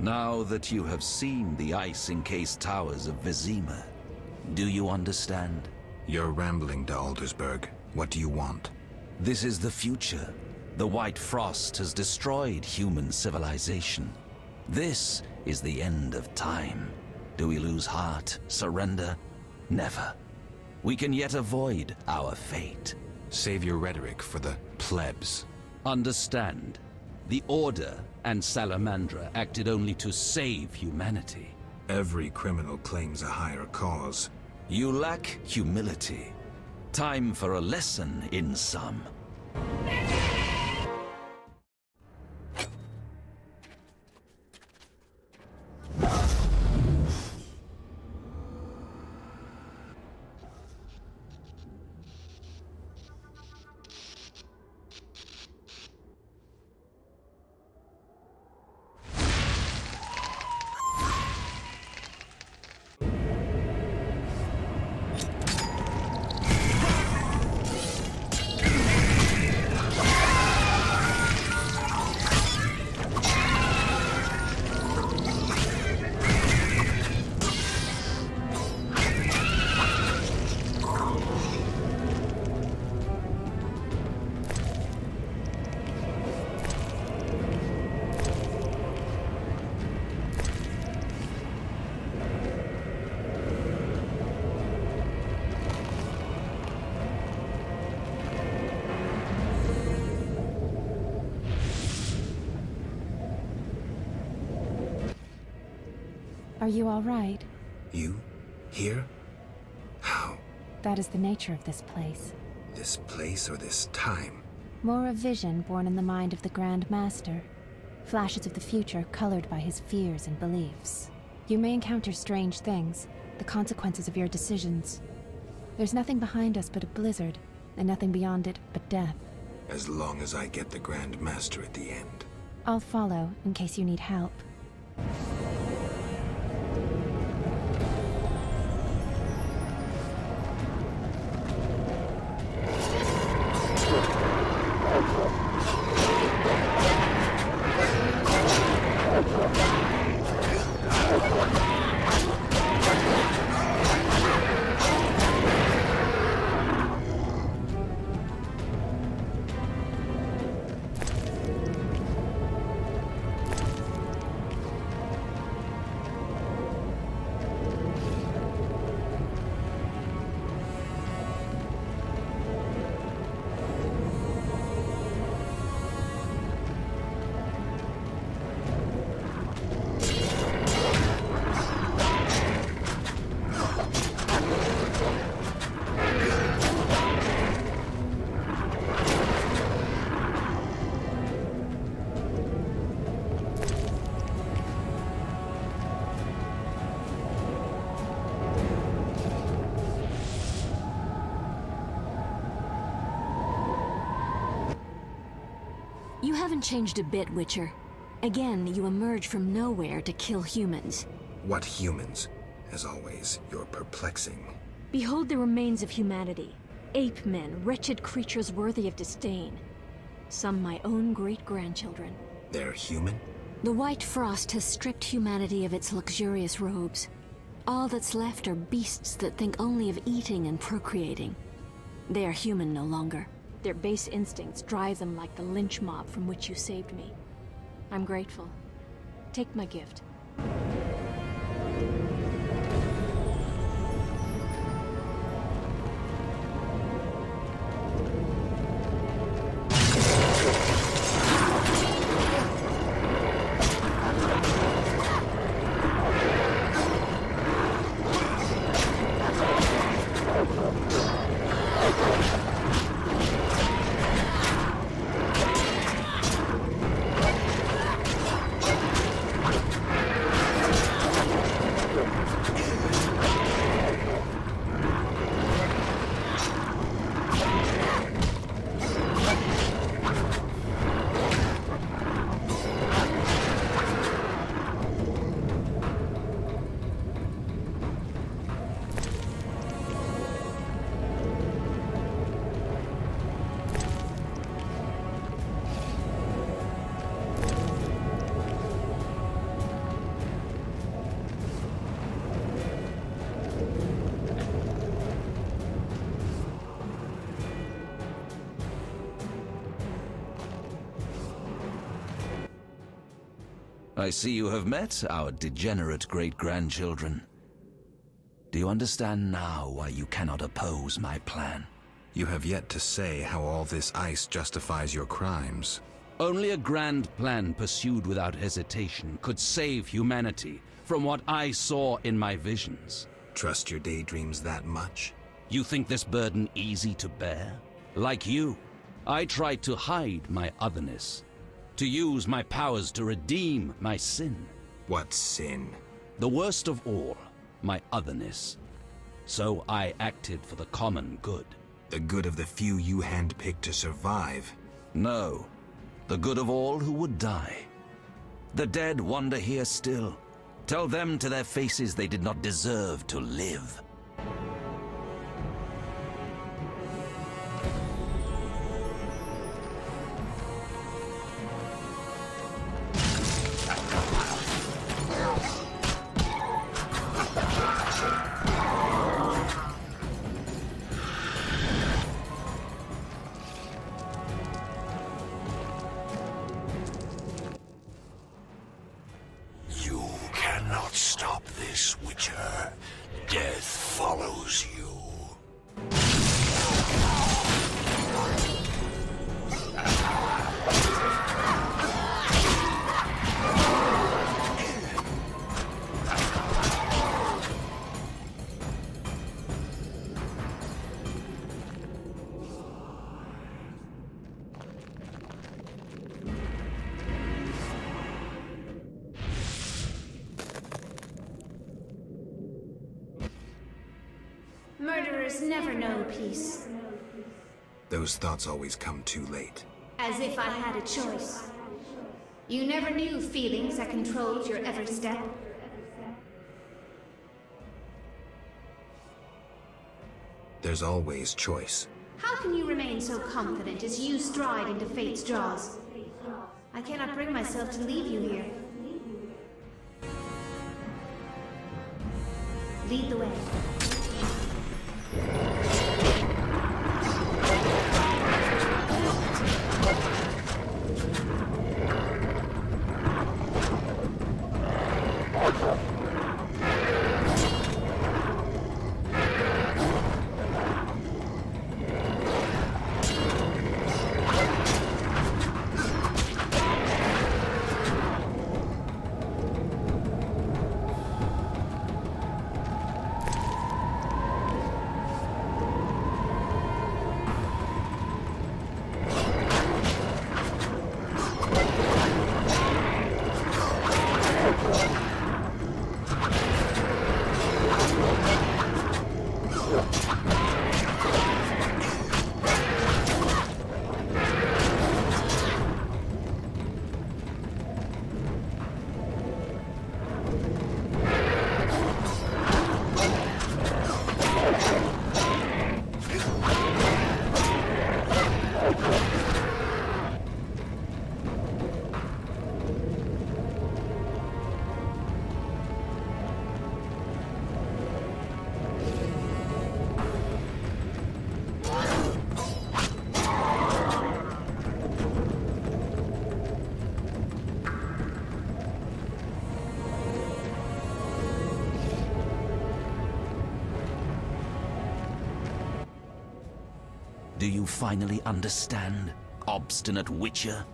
Now that you have seen the ice-encased towers of Vizima, do you understand? You're rambling to Aldersburg. What do you want? This is the future. The White Frost has destroyed human civilization. This is the end of time. Do we lose heart, surrender? Never. We can yet avoid our fate. Save your rhetoric for the plebs. Understand. The Order and Salamandra acted only to save humanity. Every criminal claims a higher cause. You lack humility. Time for a lesson in some. Are you all right? You? Here? How? That is the nature of this place. This place or this time? More a vision born in the mind of the Grand Master. Flashes of the future colored by his fears and beliefs. You may encounter strange things, the consequences of your decisions. There's nothing behind us but a blizzard, and nothing beyond it but death. As long as I get the Grand Master at the end. I'll follow in case you need help. You haven't changed a bit, Witcher. Again, you emerge from nowhere to kill humans. What humans? As always, you're perplexing. Behold the remains of humanity. Ape men, wretched creatures worthy of disdain. Some my own great-grandchildren. They're human? The White Frost has stripped humanity of its luxurious robes. All that's left are beasts that think only of eating and procreating. They are human no longer. Their base instincts drive them like the lynch mob from which you saved me. I'm grateful. Take my gift. I see you have met our degenerate great-grandchildren. Do you understand now why you cannot oppose my plan? You have yet to say how all this ice justifies your crimes. Only a grand plan pursued without hesitation could save humanity from what I saw in my visions. Trust your daydreams that much? You think this burden easy to bear? Like you, I tried to hide my otherness, to use my powers to redeem my sin. What sin? The worst of all, my otherness. So I acted for the common good. The good of the few you handpicked to survive? No, the good of all who would die. The dead wander here still. Tell them to their faces they did not deserve to live. Stop this, Witcher. Death follows you. Murderers never know peace. Those thoughts always come too late. As if I had a choice. You never knew feelings that controlled your every step. There's always choice. How can you remain so confident as you stride into fate's jaws? I cannot bring myself to leave you here. Lead the way. Do you finally understand, obstinate Witcher?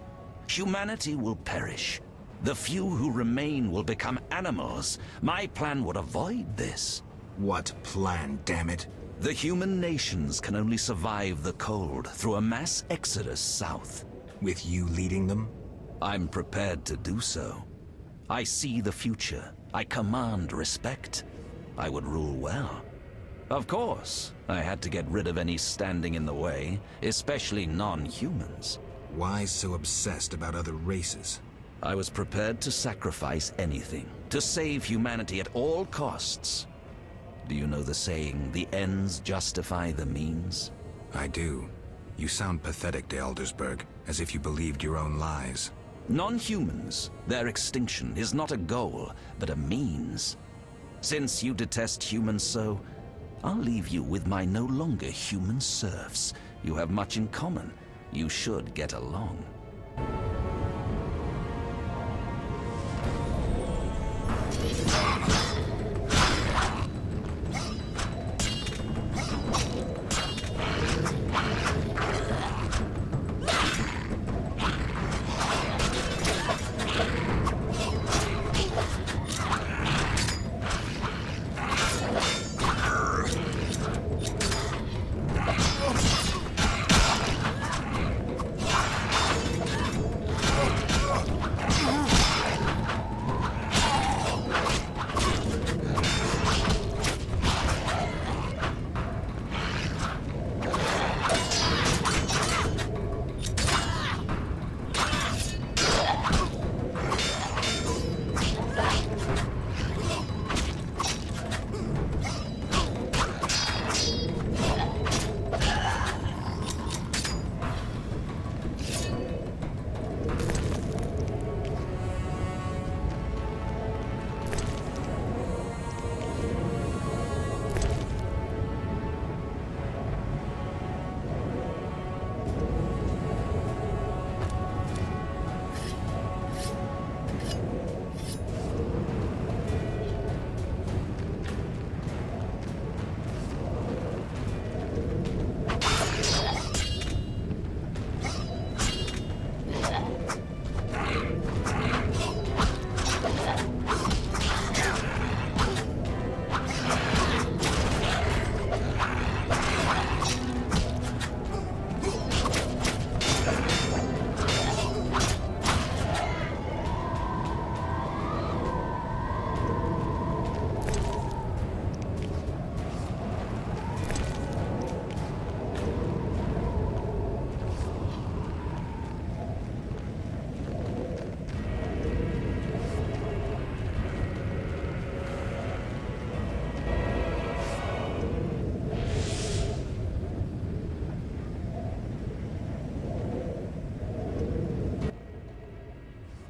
Humanity will perish. The few who remain will become animals. My plan would avoid this. What plan, damn it? The human nations can only survive the cold through a mass exodus south. With you leading them? I'm prepared to do so. I see the future. I command respect. I would rule well. Of course, I had to get rid of any standing in the way, especially non-humans. Why so obsessed about other races? I was prepared to sacrifice anything, to save humanity at all costs. Do you know the saying, the ends justify the means? I do. You sound pathetic, de Aldersberg, as if you believed your own lies. Non-humans, their extinction is not a goal, but a means. Since you detest humans so, I'll leave you with my no longer human serfs. You have much in common. You should get along.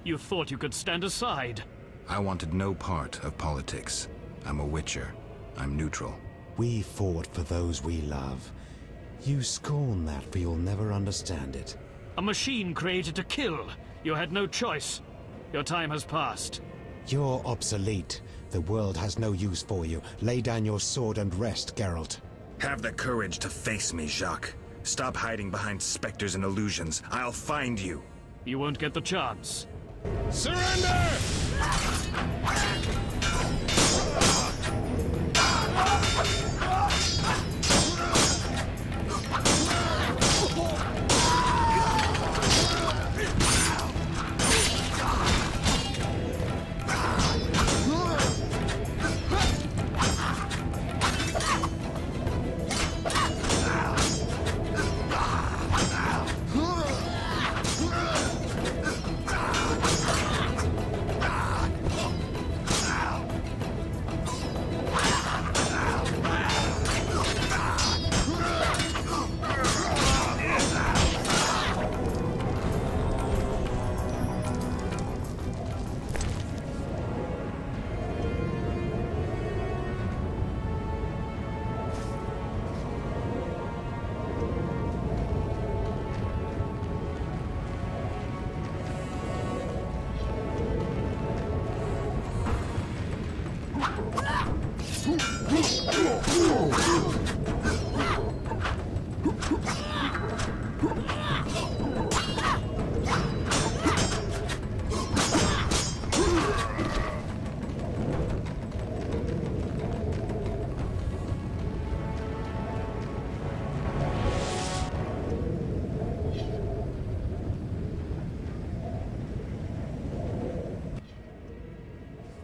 You thought you could stand aside. I wanted no part of politics. I'm a Witcher. I'm neutral. We fought for those we love. You scorn that, for you'll never understand it. A machine created to kill. You had no choice. Your time has passed. You're obsolete. The world has no use for you. Lay down your sword and rest, Geralt. Have the courage to face me, Jacques. Stop hiding behind specters and illusions. I'll find you. You won't get the chance. Surrender!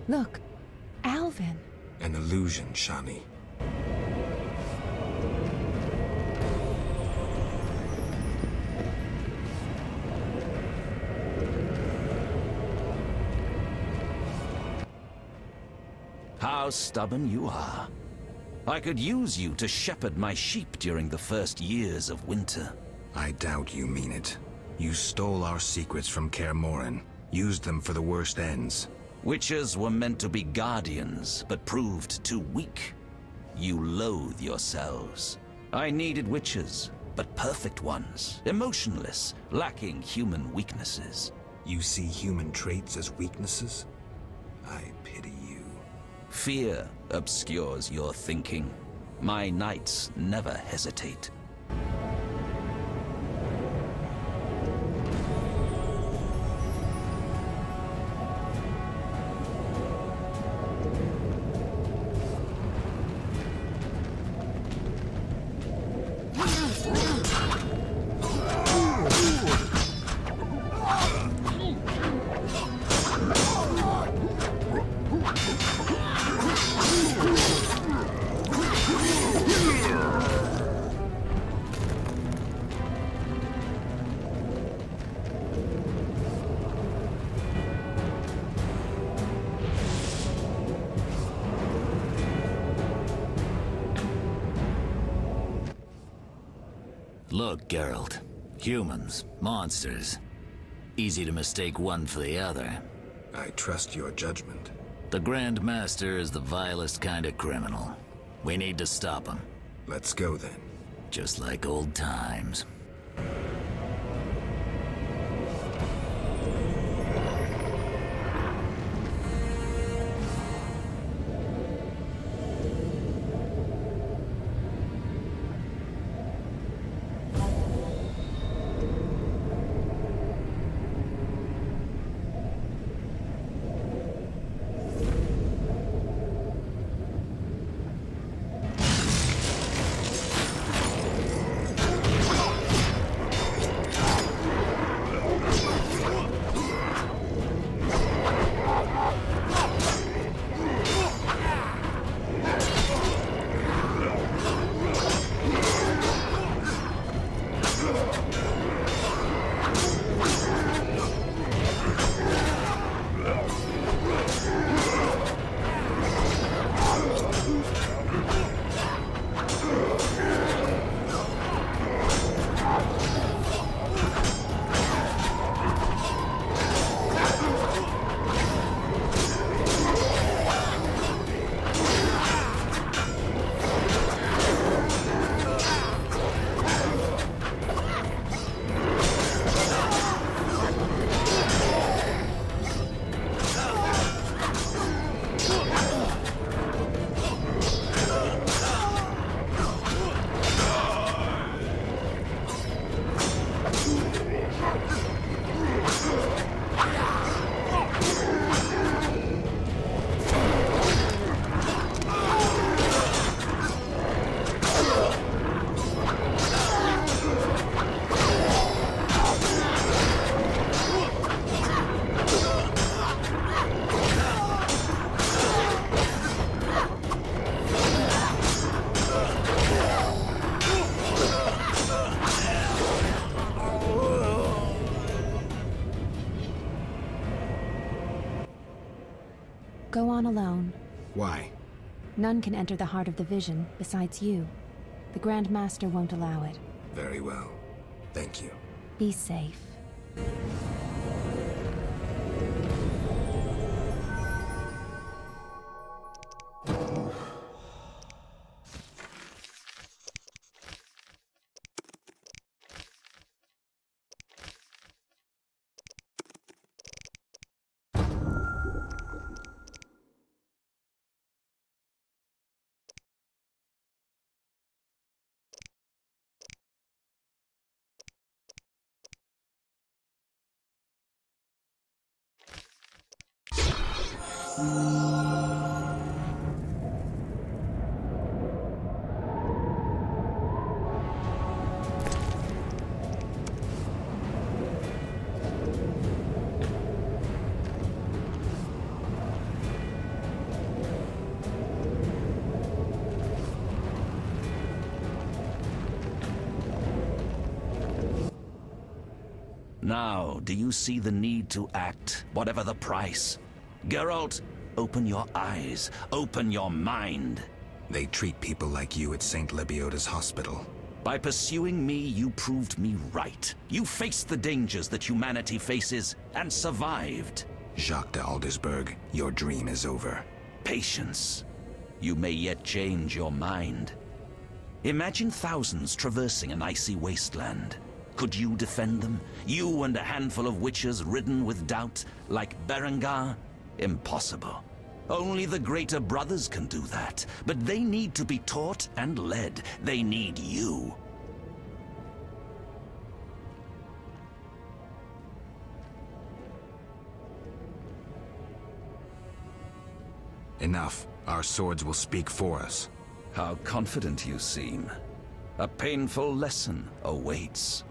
Look, Alvin. An illusion, Shani. How stubborn you are. I could use you to shepherd my sheep during the first years of winter. I doubt you mean it. You stole our secrets from Kaer Morhen, used them for the worst ends. Witchers were meant to be guardians, but proved too weak. You loathe yourselves. I needed witches, but perfect ones, emotionless, lacking human weaknesses. You see human traits as weaknesses? I pity you. Fear obscures your thinking. My knights never hesitate. Look, Geralt. Humans, monsters. Easy to mistake one for the other. I trust your judgment. The Grand Master is the vilest kind of criminal. We need to stop him. Let's go then. Just like old times. Go on alone. Why? None can enter the heart of the vision besides you. The Grand Master won't allow it. Very well. Thank you. Be safe. Now, do you see the need to act, whatever the price? Geralt, open your eyes, open your mind. They treat people like you at St. Lebioda's hospital. By pursuing me, you proved me right. You faced the dangers that humanity faces, and survived. Jacques de Aldersberg, your dream is over. Patience. You may yet change your mind. Imagine thousands traversing an icy wasteland. Could you defend them? You and a handful of witches ridden with doubt, like Berengar? Impossible. Only the greater brothers can do that. But they need to be taught and led. They need you. Enough. Our swords will speak for us. How confident you seem. A painful lesson awaits.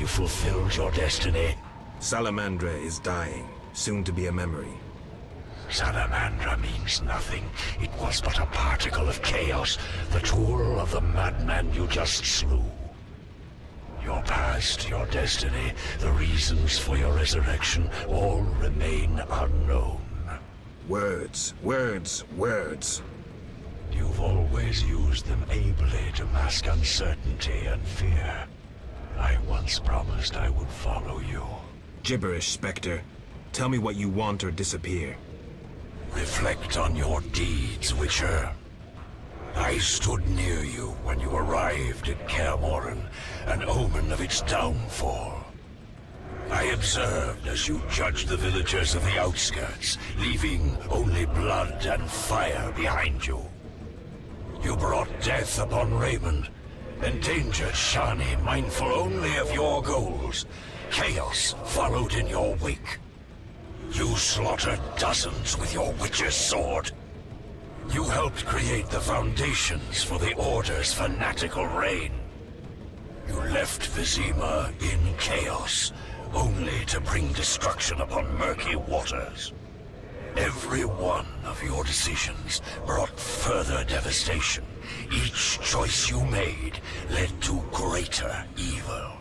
Fulfilled your destiny. Salamandra is dying, soon to be a memory. Salamandra means nothing. It was but a particle of chaos, the tool of the madman you just slew. Your past, your destiny, the reasons for your resurrection, all remain unknown. Words, words, words. You've always used them ably to mask uncertainty and fear. I once promised I would follow you. Gibberish, Spectre. Tell me what you want or disappear. Reflect on your deeds, Witcher. I stood near you when you arrived at Kaer Morhen, an omen of its downfall. I observed as you judged the villagers of the outskirts, leaving only blood and fire behind you. You brought death upon Raymond, Endangered Shani, mindful only of your goals. Chaos followed in your wake. You slaughtered dozens with your Witcher's sword. You helped create the foundations for the Order's fanatical reign. You left Vizima in chaos, only to bring destruction upon murky waters. Every one of your decisions brought further devastation. Each choice you made led to greater evil.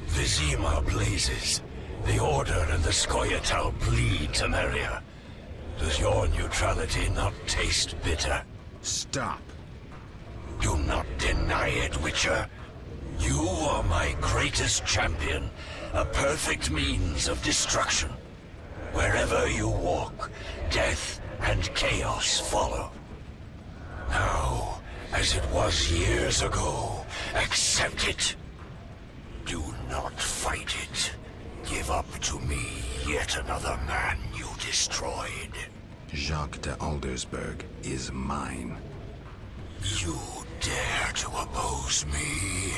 Vizima blazes. The Order and the Scoia'tael bleed, Temeria. Does your neutrality not taste bitter? Stop. Do not deny it, Witcher. You are my greatest champion, a perfect means of destruction. Wherever you walk, death and chaos follow. Now, as it was years ago, accept it. Do not fight it. Give up to me yet another man you destroyed. Jacques de Aldersberg is mine. You dare to oppose me?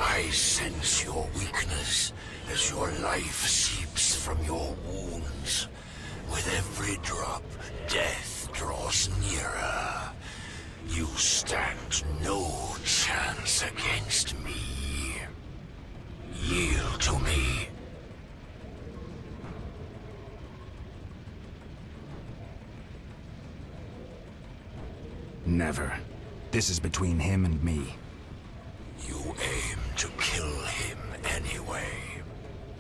I sense your weakness as your life seeps from your wounds. With every drop, death draws nearer. You stand no chance against me. Yield to me. Never. This is between him and me. You aim to kill him anyway.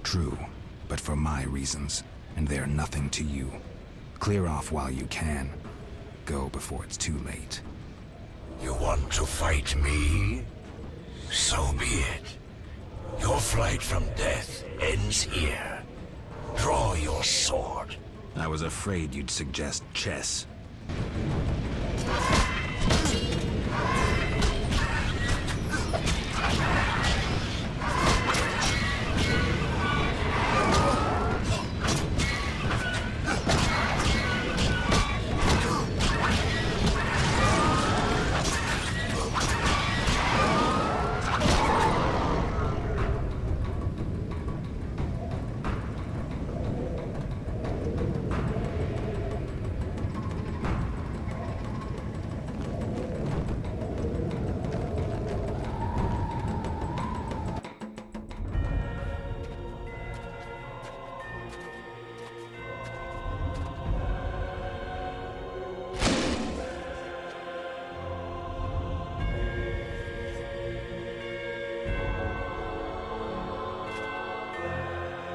True, but for my reasons, and they are nothing to you. Clear off while you can. Go before it's too late. You want to fight me? So be it. Your flight from death ends here. Draw your sword. I was afraid you'd suggest chess.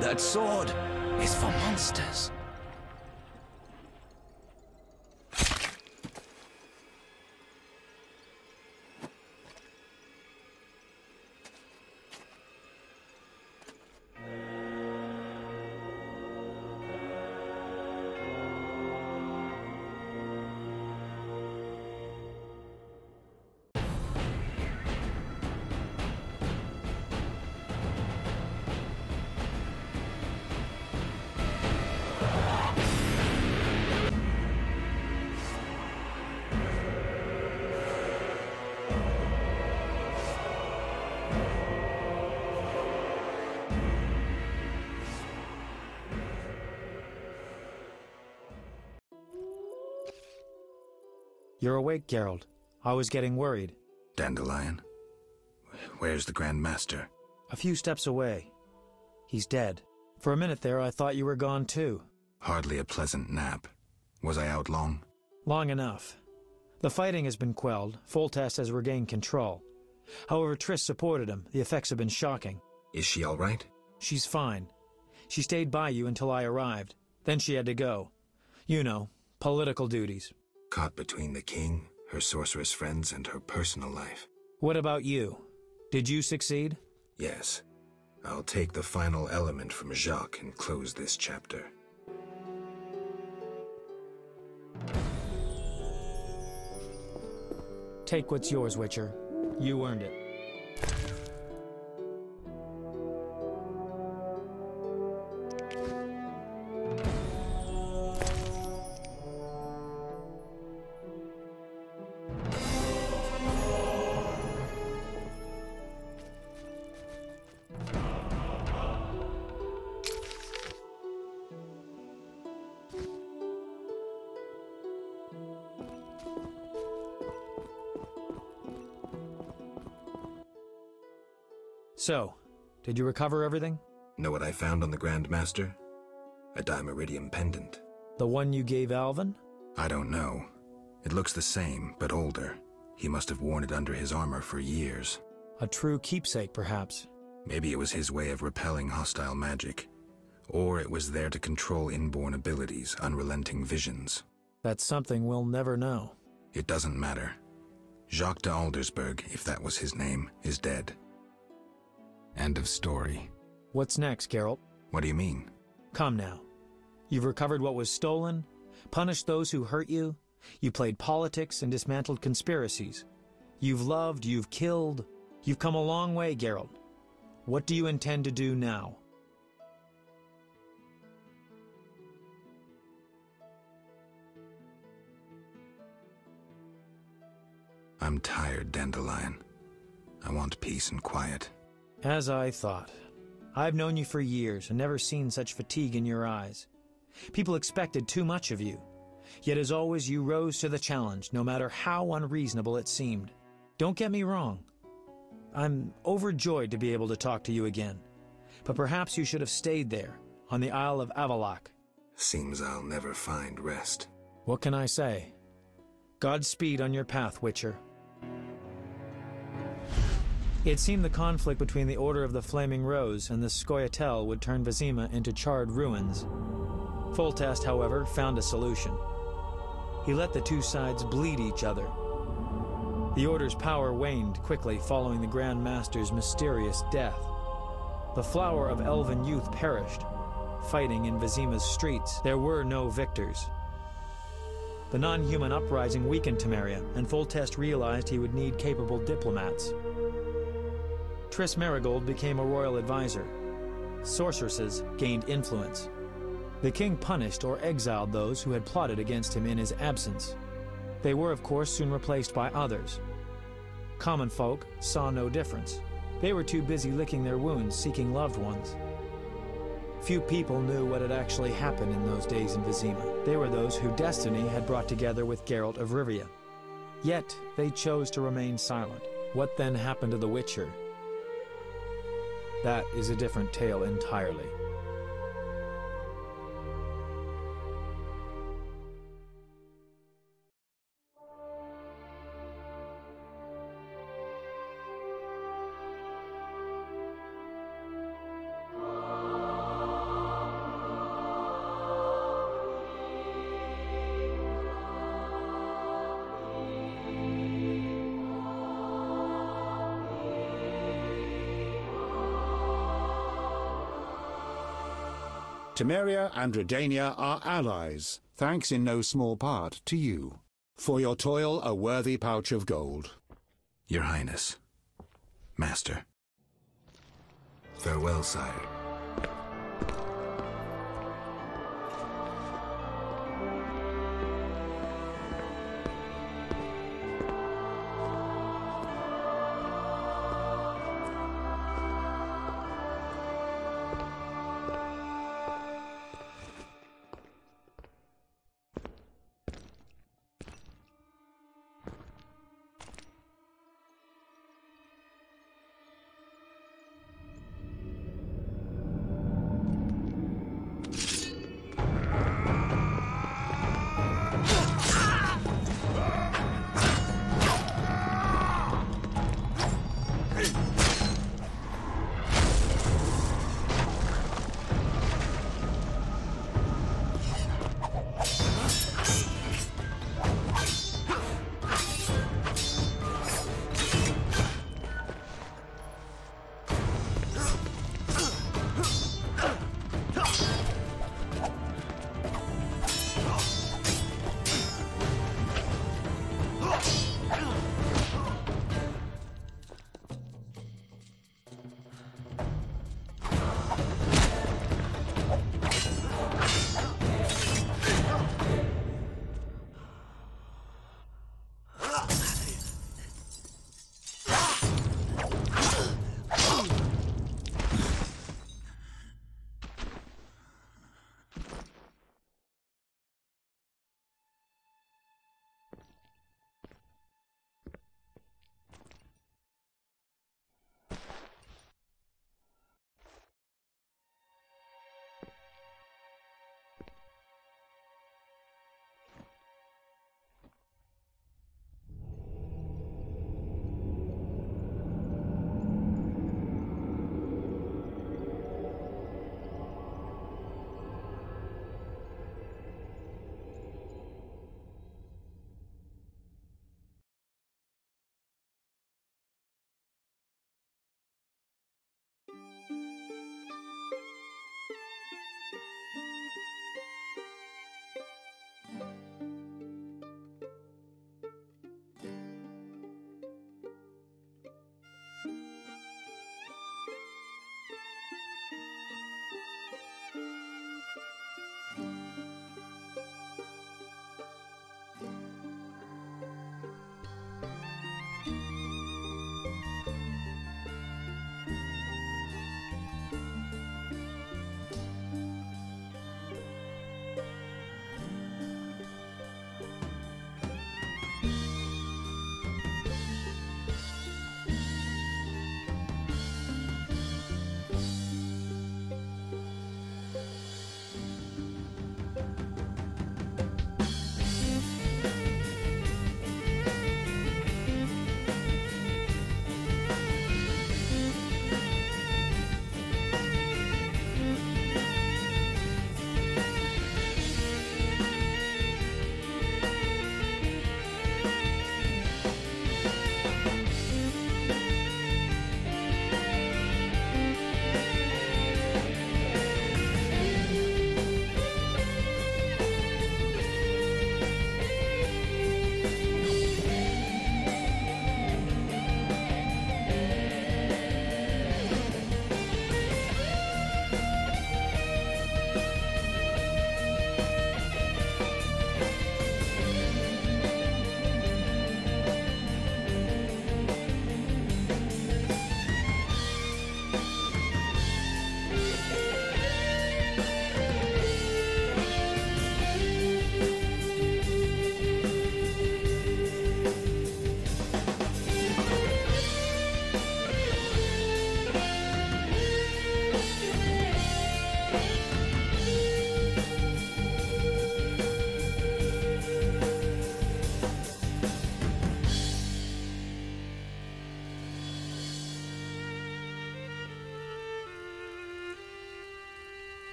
That sword is for monsters. You're awake, Geralt. I was getting worried. Dandelion? Where's the Grand Master? A few steps away. He's dead. For a minute there, I thought you were gone too. Hardly a pleasant nap. Was I out long? Long enough. The fighting has been quelled. Foltest has regained control. However, Triss supported him. The effects have been shocking. Is she all right? She's fine. She stayed by you until I arrived. Then she had to go. You know, political duties. Caught between the king, her sorceress friends, and her personal life. What about you? Did you succeed? Yes. I'll take the final element from Jacques and close this chapter. Take what's yours, Witcher. You earned it. So, did you recover everything? Know what I found on the Grand Master? A dimeridium pendant. The one you gave Alvin? I don't know. It looks the same, but older. He must have worn it under his armor for years. A true keepsake, perhaps. Maybe it was his way of repelling hostile magic. Or it was there to control inborn abilities, unrelenting visions. That's something we'll never know. It doesn't matter. Jacques de Aldersberg, if that was his name, is dead. End of story. What's next, Geralt? What do you mean? Come now. You've recovered what was stolen, punished those who hurt you, you played politics and dismantled conspiracies. You've loved, you've killed. You've come a long way, Geralt. What do you intend to do now? I'm tired, Dandelion. I want peace and quiet. As I thought. I've known you for years and never seen such fatigue in your eyes. People expected too much of you. Yet as always, you rose to the challenge, no matter how unreasonable it seemed. Don't get me wrong. I'm overjoyed to be able to talk to you again. But perhaps you should have stayed there, on the Isle of Avallac'h. Seems I'll never find rest. What can I say? Godspeed on your path, Witcher. It seemed the conflict between the Order of the Flaming Rose and the Scoia'tael would turn Vizima into charred ruins. Foltest, however, found a solution. He let the two sides bleed each other. The Order's power waned quickly following the Grand Master's mysterious death. The flower of elven youth perished. Fighting in Vizima's streets, there were no victors. The non-human uprising weakened Temeria, and Foltest realized he would need capable diplomats. Triss Merigold became a royal advisor. Sorceresses gained influence. The king punished or exiled those who had plotted against him in his absence. They were, of course, soon replaced by others. Common folk saw no difference. They were too busy licking their wounds, seeking loved ones. Few people knew what had actually happened in those days in Vizima. They were those who destiny had brought together with Geralt of Rivia. Yet, they chose to remain silent. What then happened to the Witcher? That is a different tale entirely. Temeria and Redania are allies, thanks in no small part to you. For your toil, a worthy pouch of gold. Your Highness. Master. Farewell, sire.